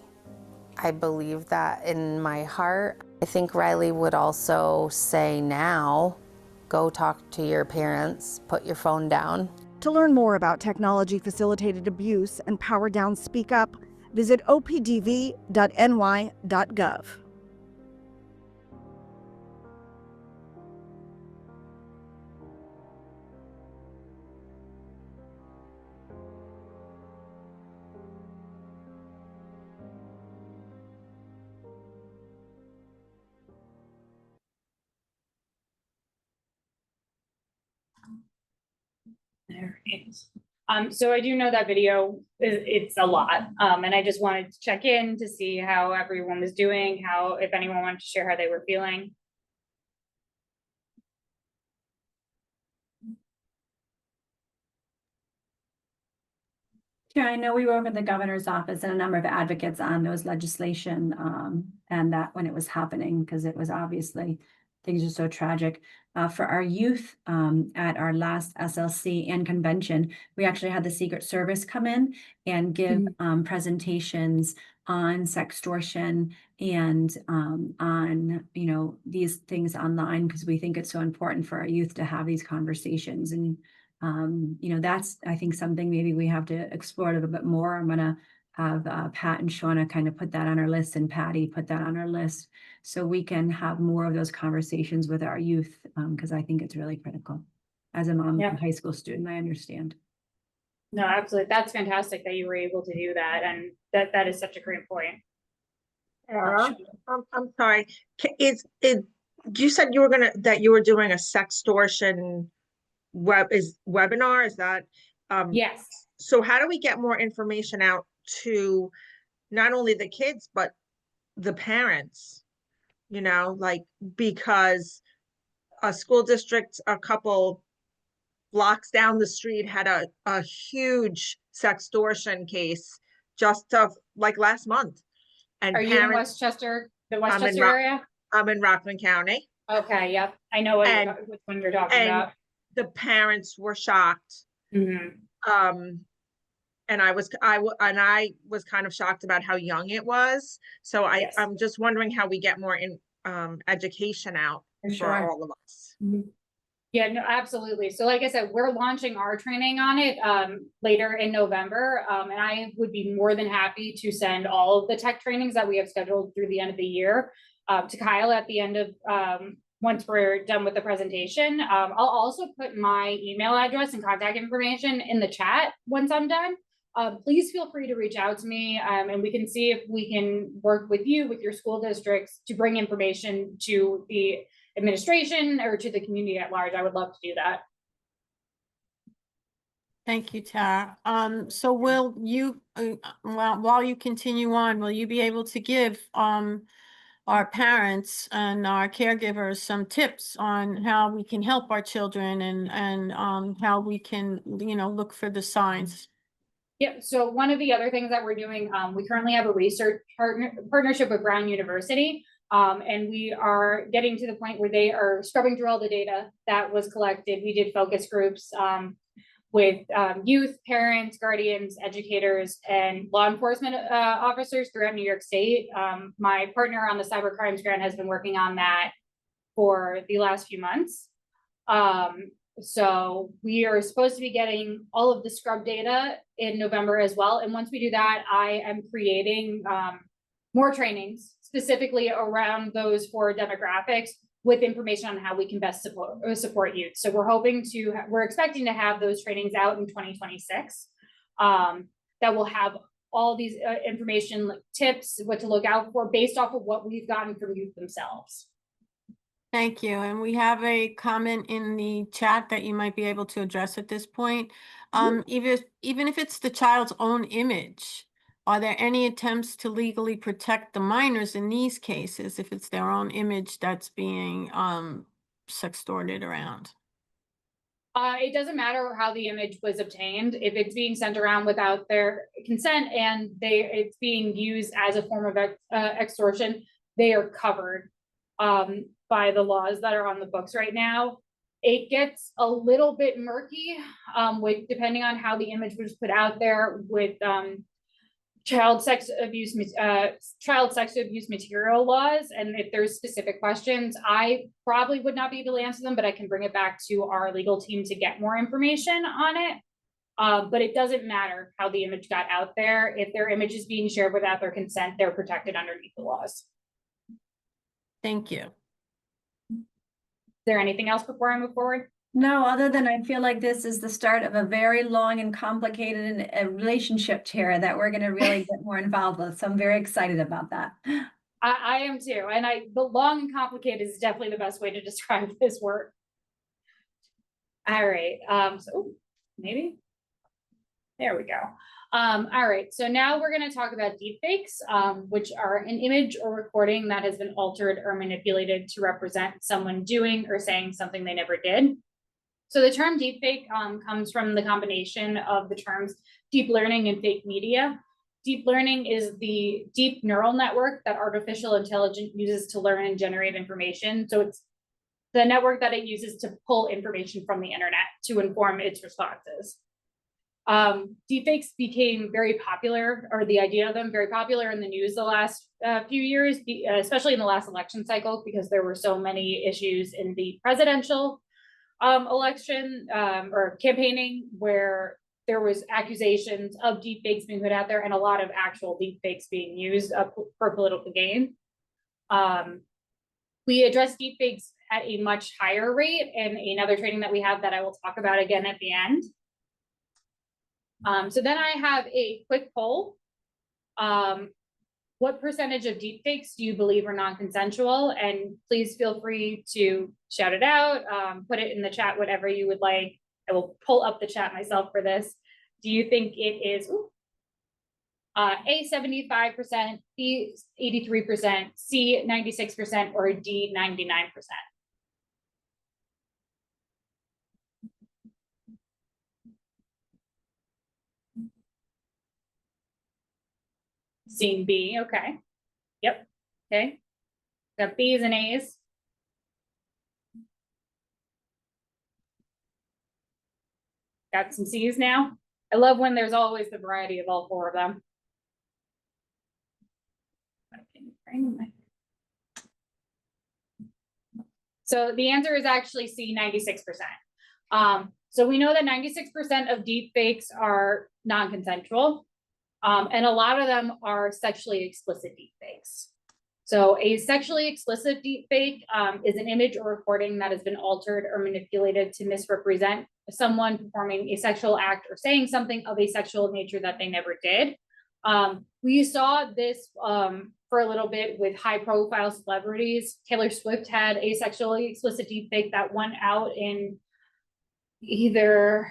I believe that in my heart. I think Riley would also say now, go talk to your parents, put your phone down. To learn more about technology-facilitated abuse and Power Down Speak Up, visit opdv.ny.gov. There it is. So I do know that video, it's a lot. And I just wanted to check in to see how everyone was doing, if anyone wanted to share how they were feeling. Chair, I know we were over at the governor's office and a number of advocates on those legislation, and that when it was happening, because it was obviously, things are so tragic. For our youth, at our last SLC and convention, we actually had the Secret Service come in and give presentations on sextortion and on, these things online, because we think it's so important for our youth to have these conversations. And that's, I think, something maybe we have to explore a little bit more. I'm gonna have Pat and Shauna kind of put that on our list, and Patty put that on our list, so we can have more of those conversations with our youth, because I think it's really critical. As a mom of a high school student, I understand. No, absolutely. That's fantastic that you were able to do that. And that is such a great point. Sarah, I'm sorry. You said you were that you were doing a sextortion webinar? Is that, Yes. so how do we get more information out to not only the kids, but the parents? Because a school district a couple blocks down the street had a huge sextortion case just like last month. And Are you in Westchester, the Westchester area? I'm in Rockland County. Okay, yep. I know which one you're talking about. The parents were shocked. Mhm. And I was kind of shocked about how young it was. So Yes. I'm just wondering how we get more education out for all of us. Yeah, no, absolutely. So like I said, we're launching our training on it later in November. And I would be more than happy to send all of the tech trainings that we have scheduled through the end of the year to Kyle at the end of once we're done with the presentation. I'll also put my email address and contact information in the chat once I'm done. Please feel free to reach out to me and we can see if we can work with you, with your school districts, to bring information to the administration or to the community at large. I would love to do that. Thank you, Tara. So will you, while you continue on, will you be able to give our parents and our caregivers some tips on how we can help our children and how we can, look for the signs? Yeah, so one of the other things that we're doing, we currently have a research partnership with Brown University. And we are getting to the point where they are scrubbing through all the data that was collected. We did focus groups with youth, parents, guardians, educators, and law enforcement officers throughout New York State. My partner on the cyber crimes grant has been working on that for the last few months. So we are supposed to be getting all of the scrub data in November as well. And once we do that, I am creating more trainings specifically around those 4 demographics with information on how we can best support youth. So we're expecting to have those trainings out in 2026 that will have all these information, like tips, what to look out for based off of what we've gotten from youth themselves. Thank you. And we have a comment in the chat that you might be able to address at this point. Even if it's the child's own image, are there any attempts to legally protect the minors in these cases if it's their own image that's being sextorted around? It doesn't matter how the image was obtained. If it's being sent around without their consent and it's being used as a form of extortion, they are covered by the laws that are on the books right now. It gets a little bit murky with depending on how the image was put out there with child sex abuse material laws. And if there's specific questions, I probably would not be able to answer them, but I can bring it back to our legal team to get more information on it. But it doesn't matter how the image got out there. If their image is being shared without their consent, they're protected underneath the laws. Thank you. Is there anything else before I move forward? No, other than I feel like this is the start of a very long and complicated relationship, Tara, that we're going to really get more involved with. So I'm very excited about that. I am too. And the long and complicated is definitely the best way to describe this work. All right. So maybe. There we go. All right. So now we're going to talk about deepfakes, which are an image or recording that has been altered or manipulated to represent someone doing or saying something they never did. So the term deepfake comes from the combination of the terms deep learning and fake media. Deep learning is the deep neural network that artificial intelligence uses to learn and generate information. So it's the network that it uses to pull information from the internet to inform its responses. Deepfakes became very popular, or the idea of them very popular in the news the last few years, especially in the last election cycle, because there were so many issues in the presidential election or campaigning where there was accusations of deepfakes being put out there and a lot of actual deepfakes being used for political gain. We address deepfakes at a much higher rate in another training that we have that I will talk about again at the end. So then I have a quick poll. What percentage of deepfakes do you believe are non-consensual? And please feel free to shout it out, put it in the chat, whatever you would like. I will pull up the chat myself for this. Do you think it is A, 75%, B, 83%, C, 96%, or D, 99%? Seeing B, okay. Yep, okay. Got B's and A's. Got some C's now. I love when there's always the variety of all four of them. So the answer is actually C, 96%. So we know that 96% of deep fakes are non-consensual. And a lot of them are sexually explicit deepfakes. So a sexually explicit deepfake is an image or recording that has been altered or manipulated to misrepresent someone performing a sexual act or saying something of a sexual nature that they never did. We saw this for a little bit with high-profile celebrities. Taylor Swift had a sexually explicit deepfake that went out in either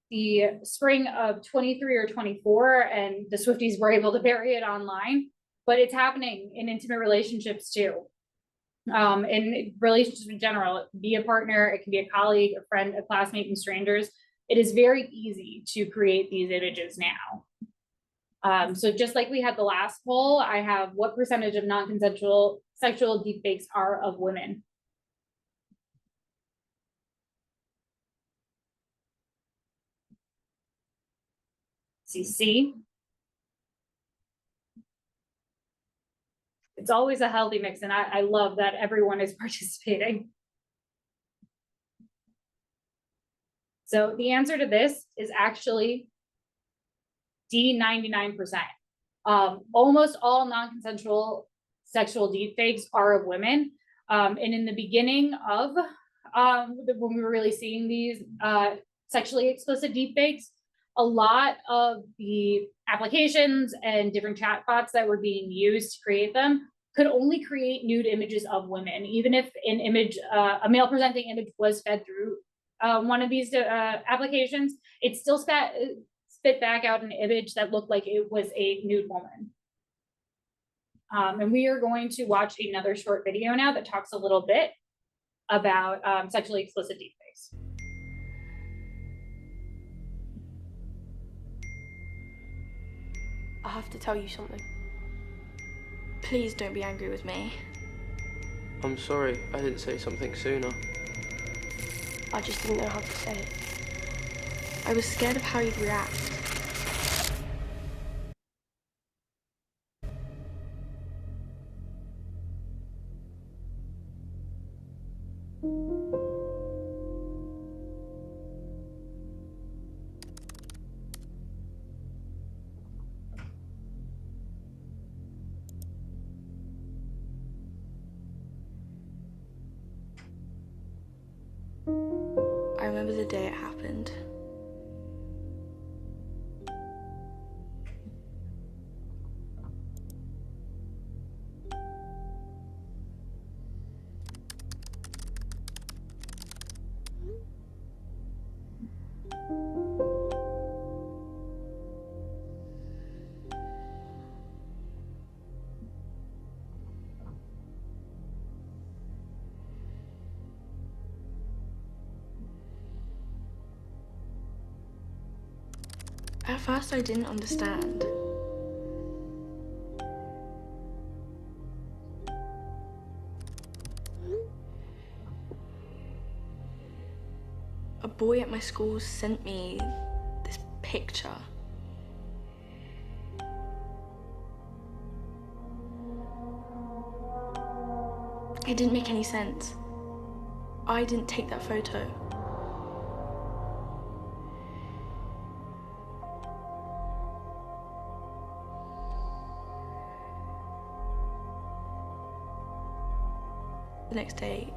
the spring of 23 or 24, and the Swifties were able to bury it online, but it's happening in intimate relationships too. In relationships in general, it can be a partner, it can be a colleague, a friend, a classmate, and strangers. It is very easy to create these images now. So just like we had the last poll, I have what percentage of non-consensual sexual deepfakes are of women? C. It's always a healthy mix, and I love that everyone is participating. So the answer to this is actually D, 99%. Almost all non-consensual sexual deepfakes are of women. And in the beginning of when we were really seeing these sexually explicit deepfakes, a lot of the applications and different chatbots that were being used to create them could only create nude images of women. Even if an image, a male presenting image was fed through one of these applications, it still spit back out an image that looked like it was a nude woman. And we are going to watch another short video now that talks a little bit about sexually explicit deepfakes. have to tell you something. Please don't be angry with me. I'm sorry, I didn't say something sooner. I just didn't know how to say it. I was scared of how you'd react. I remember the day it happened. At first, I didn't understand. A boy at my school sent me this picture. It didn't make any sense. I didn't take that photo. The next day,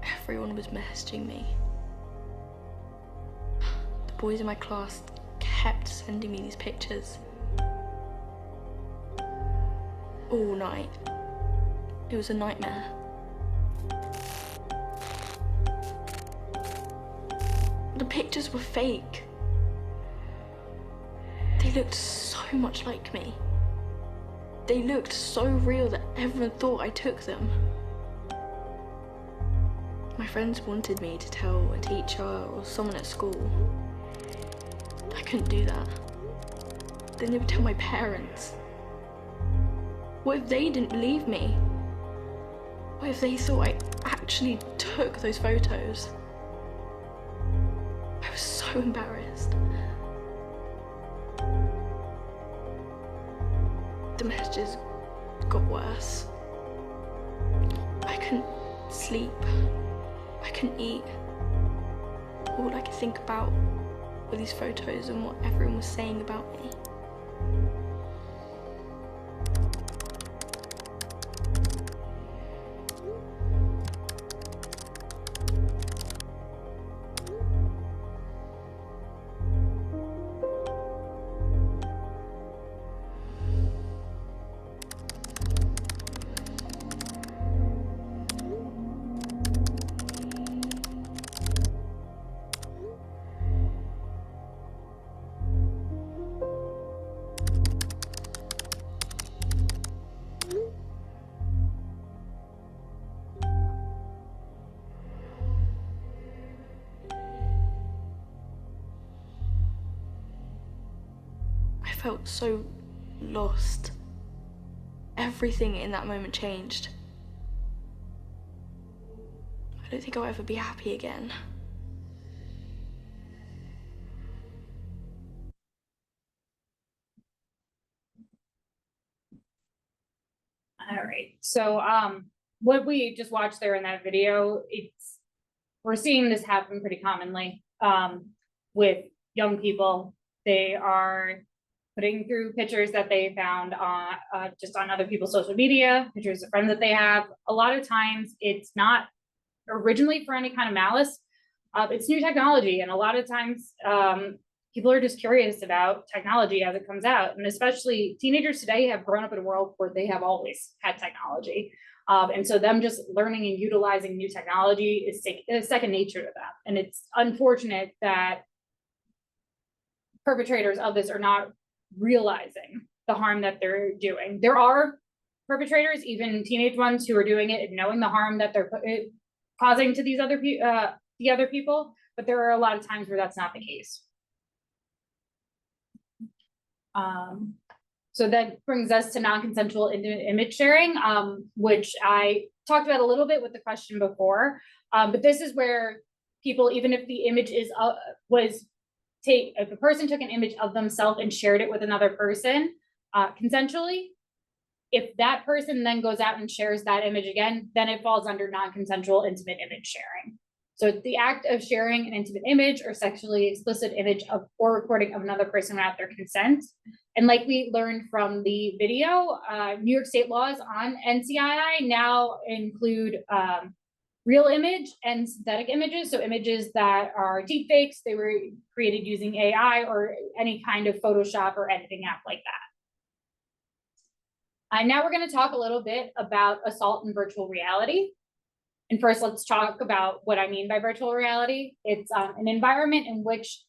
everyone was messaging me. The boys in my class kept sending me these pictures. All night. It was a nightmare. The pictures were fake. They looked so much like me. They looked so real that everyone thought I took them. My friends wanted me to tell a teacher or someone at school. I couldn't do that. Then they would tell my parents. What if they didn't believe me? What if they thought I actually took those photos? I was so embarrassed. The messages got worse. I couldn't sleep. I couldn't eat. All I could think about were these photos and what everyone was saying about me. I felt so lost. Everything in that moment changed. I don't think I'll ever be happy again. All right, so what we just watched there in that video, we're seeing this happen pretty commonly with young people. They are putting through pictures that they found on just on other people's social media, pictures of friends that they have. A lot of times it's not originally for any kind of malice. It's new technology, and a lot of times people are just curious about technology as it comes out, and especially teenagers today have grown up in a world where they have always had technology. And so them just learning and utilizing new technology is second nature to them. And it's unfortunate that perpetrators of this are not realizing the harm that they're doing. There are perpetrators, even teenage ones, who are doing it and knowing the harm that they're causing to these the other people, but there are a lot of times where that's not the case. So that brings us to non-consensual image sharing, which I talked about a little bit with the question before. But this is where people, even if the image is if a person took an image of themselves and shared it with another person consensually, if that person then goes out and shares that image again, then it falls under non-consensual intimate image sharing. So it's the act of sharing an intimate image or sexually explicit image of or recording of another person without their consent. And like we learned from the video, New York State laws on NCII now include real image and synthetic images. So images that are deep fakes, they were created using AI or any kind of Photoshop or editing app like that. Now we're going to talk a little bit about assault in virtual reality. And first, let's talk about what I mean by virtual reality. It's an environment which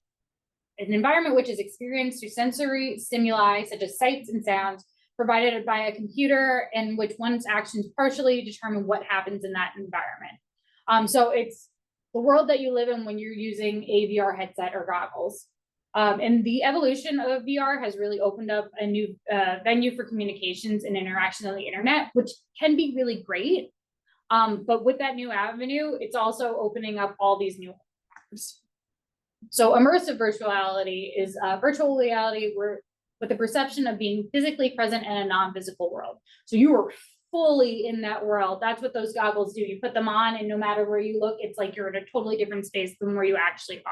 is experienced through sensory stimuli such as sights and sounds provided by a computer, in which one's actions partially determine what happens in that environment. So it's the world that you live in when you're using a VR headset or goggles. And the evolution of VR has really opened up a new venue for communications and interaction on the internet, which can be really great. But with that new avenue, it's also opening up all these new forms. So immersive virtuality is virtual reality with the perception of being physically present in a non-physical world. So you are fully in that world. That's what those goggles do. You put them on and no matter where you look, it's like you're in a totally different space than where you actually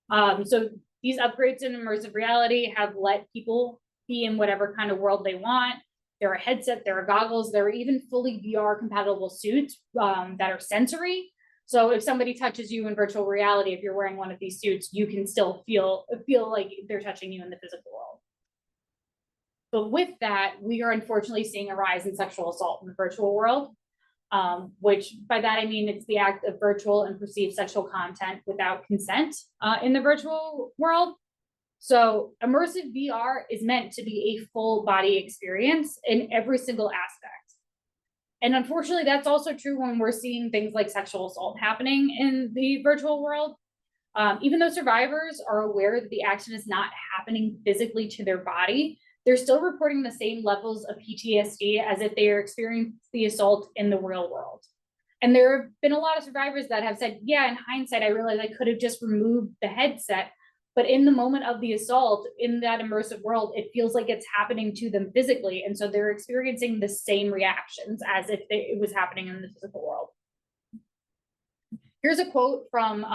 are. So these upgrades in immersive reality have let people be in whatever kind of world they want. There are headsets, there are goggles, there are even fully VR compatible suits that are sensory. So if somebody touches you in virtual reality, if you're wearing one of these suits, you can still feel like they're touching you in the physical world. But with that, we are unfortunately seeing a rise in sexual assault in the virtual world, which by that I mean it's the act of virtual and perceived sexual content without consent in the virtual world. So immersive VR is meant to be a full body experience in every single aspect. And unfortunately, that's also true when we're seeing things like sexual assault happening in the virtual world. Even though survivors are aware that the action is not happening physically to their body, they're still reporting the same levels of PTSD as if they are experiencing the assault in the real world. And there have been a lot of survivors that have said, yeah, in hindsight, I realized I could have just removed the headset. But in the moment of the assault, in that immersive world, it feels like it's happening to them physically. And so they're experiencing the same reactions as if it was happening in the physical world. Here's a quote from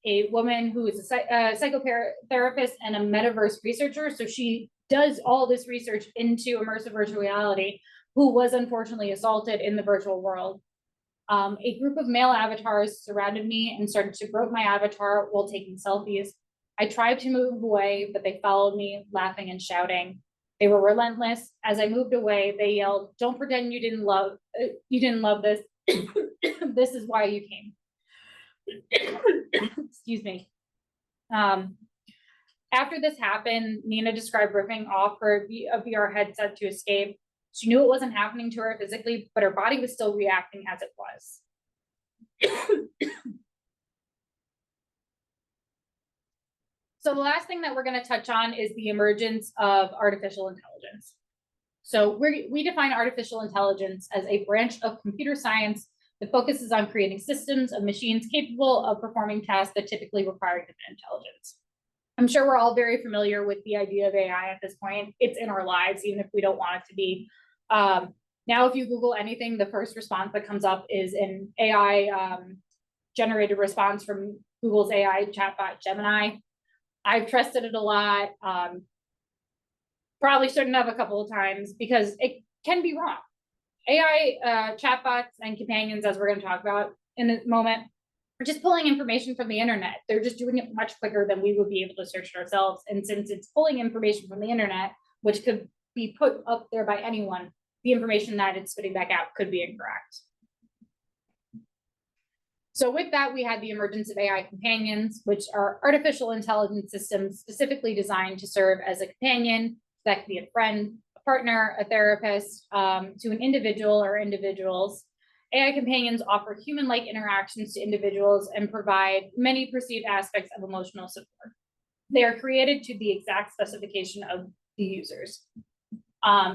a woman who is a psychotherapist and a metaverse researcher. So she does all this research into immersive virtual reality, who was unfortunately assaulted in the virtual world. A group of male avatars surrounded me and started to grope my avatar while taking selfies. I tried to move away, but they followed me, laughing and shouting. They were relentless. As I moved away, they yelled, "Don't pretend you didn't love this. This is why you came." Excuse me. After this happened, Nina described ripping off her VR headset to escape. She knew it wasn't happening to her physically, but her body was still reacting as it was. So the last thing that we're going to touch on is the emergence of artificial intelligence. So we define artificial intelligence as a branch of computer science that focuses on creating systems of machines capable of performing tasks that typically require human intelligence. I'm sure we're all very familiar with the idea of AI at this point. It's in our lives, even if we don't want it to be. Now, if you Google anything, the first response that comes up is an AI generated response from Google's AI chatbot, Gemini. I've trusted it a lot. Probably shouldn't have a couple of times because it can be wrong. AI chatbots and companions, as we're going to talk about in a moment, are just pulling information from the internet. They're just doing it much quicker than we would be able to search it ourselves. And since it's pulling information from the internet, which could be put up there by anyone, the information that it's spitting back out could be incorrect. So with that, we had the emergence of AI companions, which are artificial intelligence systems specifically designed to serve as a companion. That could be a friend, a partner, a therapist, to an individual or individuals. AI companions offer human-like interactions to individuals and provide many perceived aspects of emotional support. They are created to the exact specification of the users.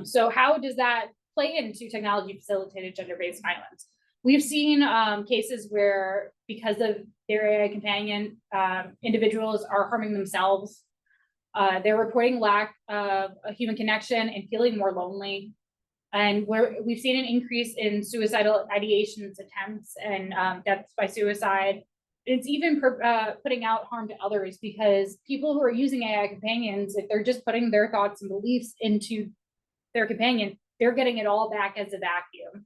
So how does that play into technology facilitated gender-based violence? We've seen cases where, because of their AI companion, individuals are harming themselves. They're reporting lack of a human connection and feeling more lonely. And we've seen an increase in suicidal ideations, attempts, and deaths by suicide. It's even putting out harm to others, because people who are using AI companions, if they're just putting their thoughts and beliefs into their companion, they're getting it all back as a vacuum.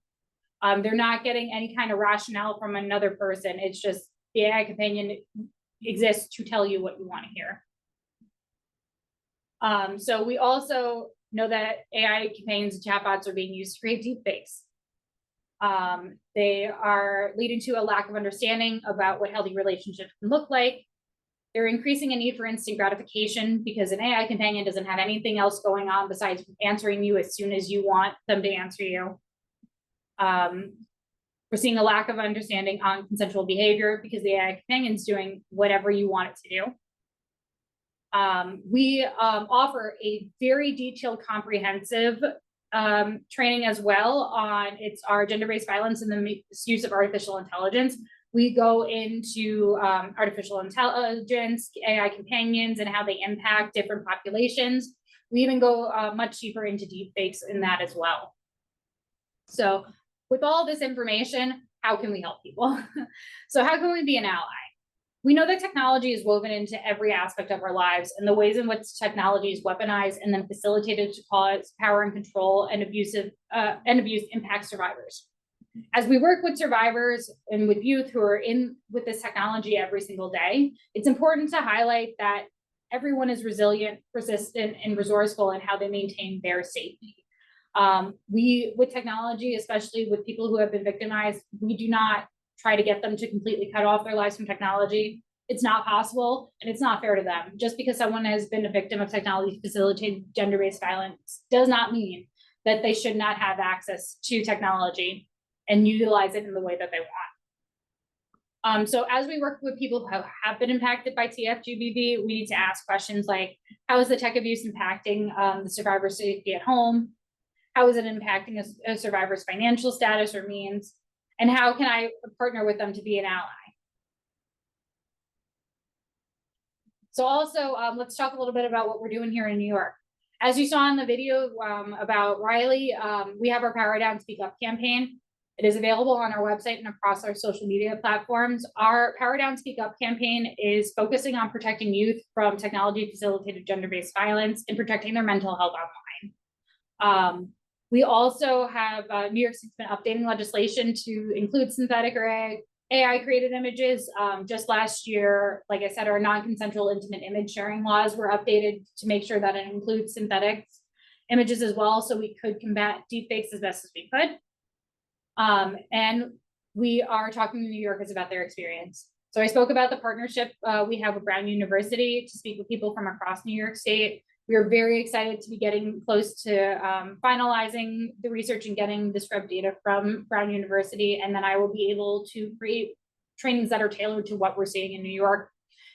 They're not getting any kind of rationale from another person. It's just the AI companion exists to tell you what you want to hear. So we also know that AI companions and chatbots are being used to create deepfakes. They are leading to a lack of understanding about what healthy relationships can look like. They're increasing a need for instant gratification, because an AI companion doesn't have anything else going on besides answering you as soon as you want them to answer you. We're seeing a lack of understanding on consensual behavior, because the AI companion is doing whatever you want it to do. We offer a very detailed, comprehensive training as well on our gender-based violence and the misuse of artificial intelligence. We go into artificial intelligence, AI companions, and how they impact different populations. We even go much deeper into deepfakes in that as well. So with all this information, how can we help people? So how can we be an ally? We know that technology is woven into every aspect of our lives, and the ways in which technology is weaponized and then facilitated to cause power and control and abuse impact survivors. As we work with survivors and with youth who are in with this technology every single day, it's important to highlight that everyone is resilient, persistent, and resourceful in how they maintain their safety. With technology, especially with people who have been victimized, we do not try to get them to completely cut off their lives from technology. It's not possible, and it's not fair to them. Just because someone has been a victim of technology facilitated gender-based violence does not mean that they should not have access to technology and utilize it in the way that they want. So as we work with people who have been impacted by TFGBV, we need to ask questions like, how is the tech abuse impacting the survivor's safety at home? How is it impacting a survivor's financial status or means? And how can I partner with them to be an ally? So also, let's talk a little bit about what we're doing here in New York. As you saw in the video about Riley, we have our Power Down Speak Up campaign. It is available on our website and across our social media platforms. Our Power Down Speak Up campaign is focusing on protecting youth from technology-facilitated gender-based violence and protecting their mental health online. We also have New York State's been updating legislation to include synthetic or AI-created images. Just last year, like I said, our non-consensual intimate image sharing laws were updated to make sure that it includes synthetic images as well, so we could combat deepfakes as best as we could. And we are talking to New Yorkers about their experience. So I spoke about the partnership we have with Brown University to speak with people from across New York State. We are very excited to be getting close to finalizing the research and getting the scrub data from Brown University. And then I will be able to create trainings that are tailored to what we're seeing in New York,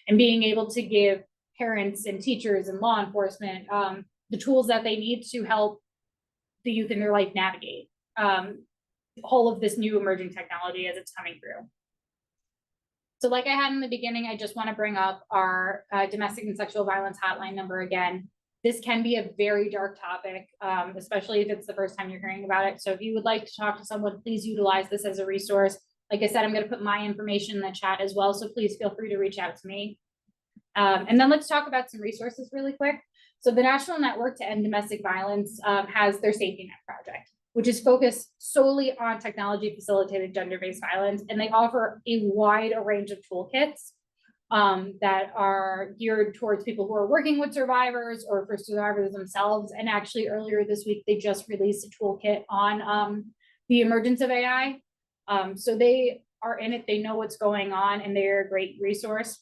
and being able to give parents and teachers and law enforcement the tools that they need to help the youth in their life navigate all of this new emerging technology as it's coming through. So like I had in the beginning, I just want to bring up our domestic and sexual violence hotline number again. This can be a very dark topic, especially if it's the first time you're hearing about it. So if you would like to talk to someone, please utilize this as a resource. Like I said, I'm going to put my information in the chat as well, so please feel free to reach out to me. And then let's talk about some resources really quick. So the National Network to End Domestic Violence has their Safety Net project, which is focused solely on technology-facilitated gender-based violence, and they offer a wide range of toolkits that are geared towards people who are working with survivors or for survivors themselves. And actually earlier this week, they just released a toolkit on the emergence of AI. So they are in it, they know what's going on, and they're a great resource.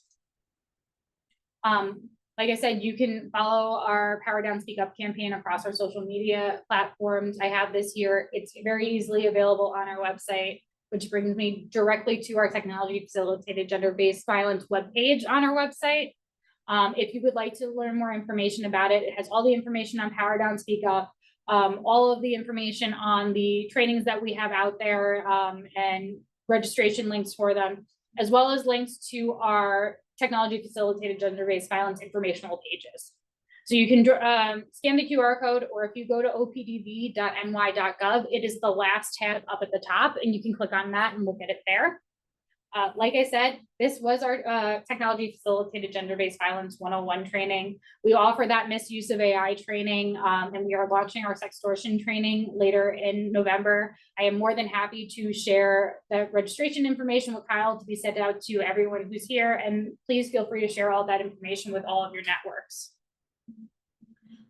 Like I said, you can follow our Power Down Speak Up campaign across our social media platforms. I have this here. It's very easily available on our website, which brings me directly to our technology facilitated gender-based violence webpage on our website. If you would like to learn more information about it, it has all the information on Power Down Speak Up, all of the information on the trainings that we have out there, and registration links for them, as well as links to our technology facilitated gender-based violence informational pages. So you can scan the QR code, or if you go to opdv.ny.gov, it is the last tab up at the top, and you can click on that and look at it there. Like I said, this was our technology facilitated gender-based violence 101 training. We offer that misuse of AI training, and we are launching our sextortion training later in November. I am more than happy to share the registration information with Kyle to be sent out to everyone who's here, and please feel free to share all that information with all of your networks.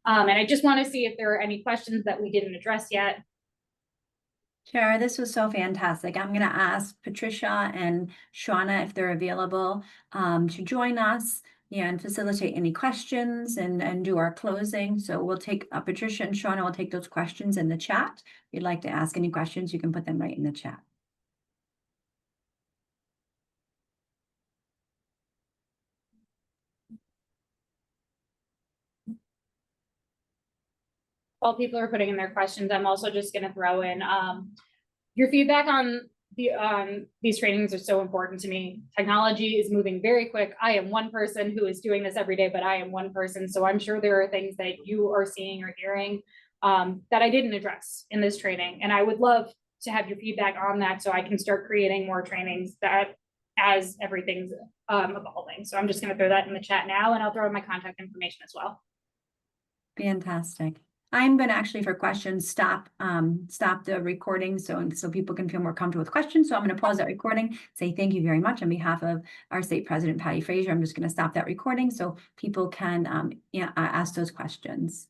And I just want to see if there are any questions that we didn't address yet. Chair, this was so fantastic. I'm going to ask Patricia and Shauna if they're available to join us and facilitate any questions and do our closing. So we'll take Patricia and Shauna will take those questions in the chat. If you'd like to ask any questions, you can put them right in the chat. While people are putting in their questions, I'm also just going to throw in your feedback on these trainings are so important to me. Technology is moving very quick. I am one person who is doing this every day, but I am one person. So I'm sure there are things that you are seeing or hearing that I didn't address in this training. And I would love to have your feedback on that so I can start creating more trainings that as everything's evolving. So I'm just going to throw that in the chat now, and I'll throw in my contact information as well. Fantastic. I'm going to actually, for questions, stop the recording so people can feel more comfortable with questions. So I'm going to pause that recording, say thank you very much on behalf of our state president, Patty Frazier. I'm just going to stop that recording so people can ask those questions.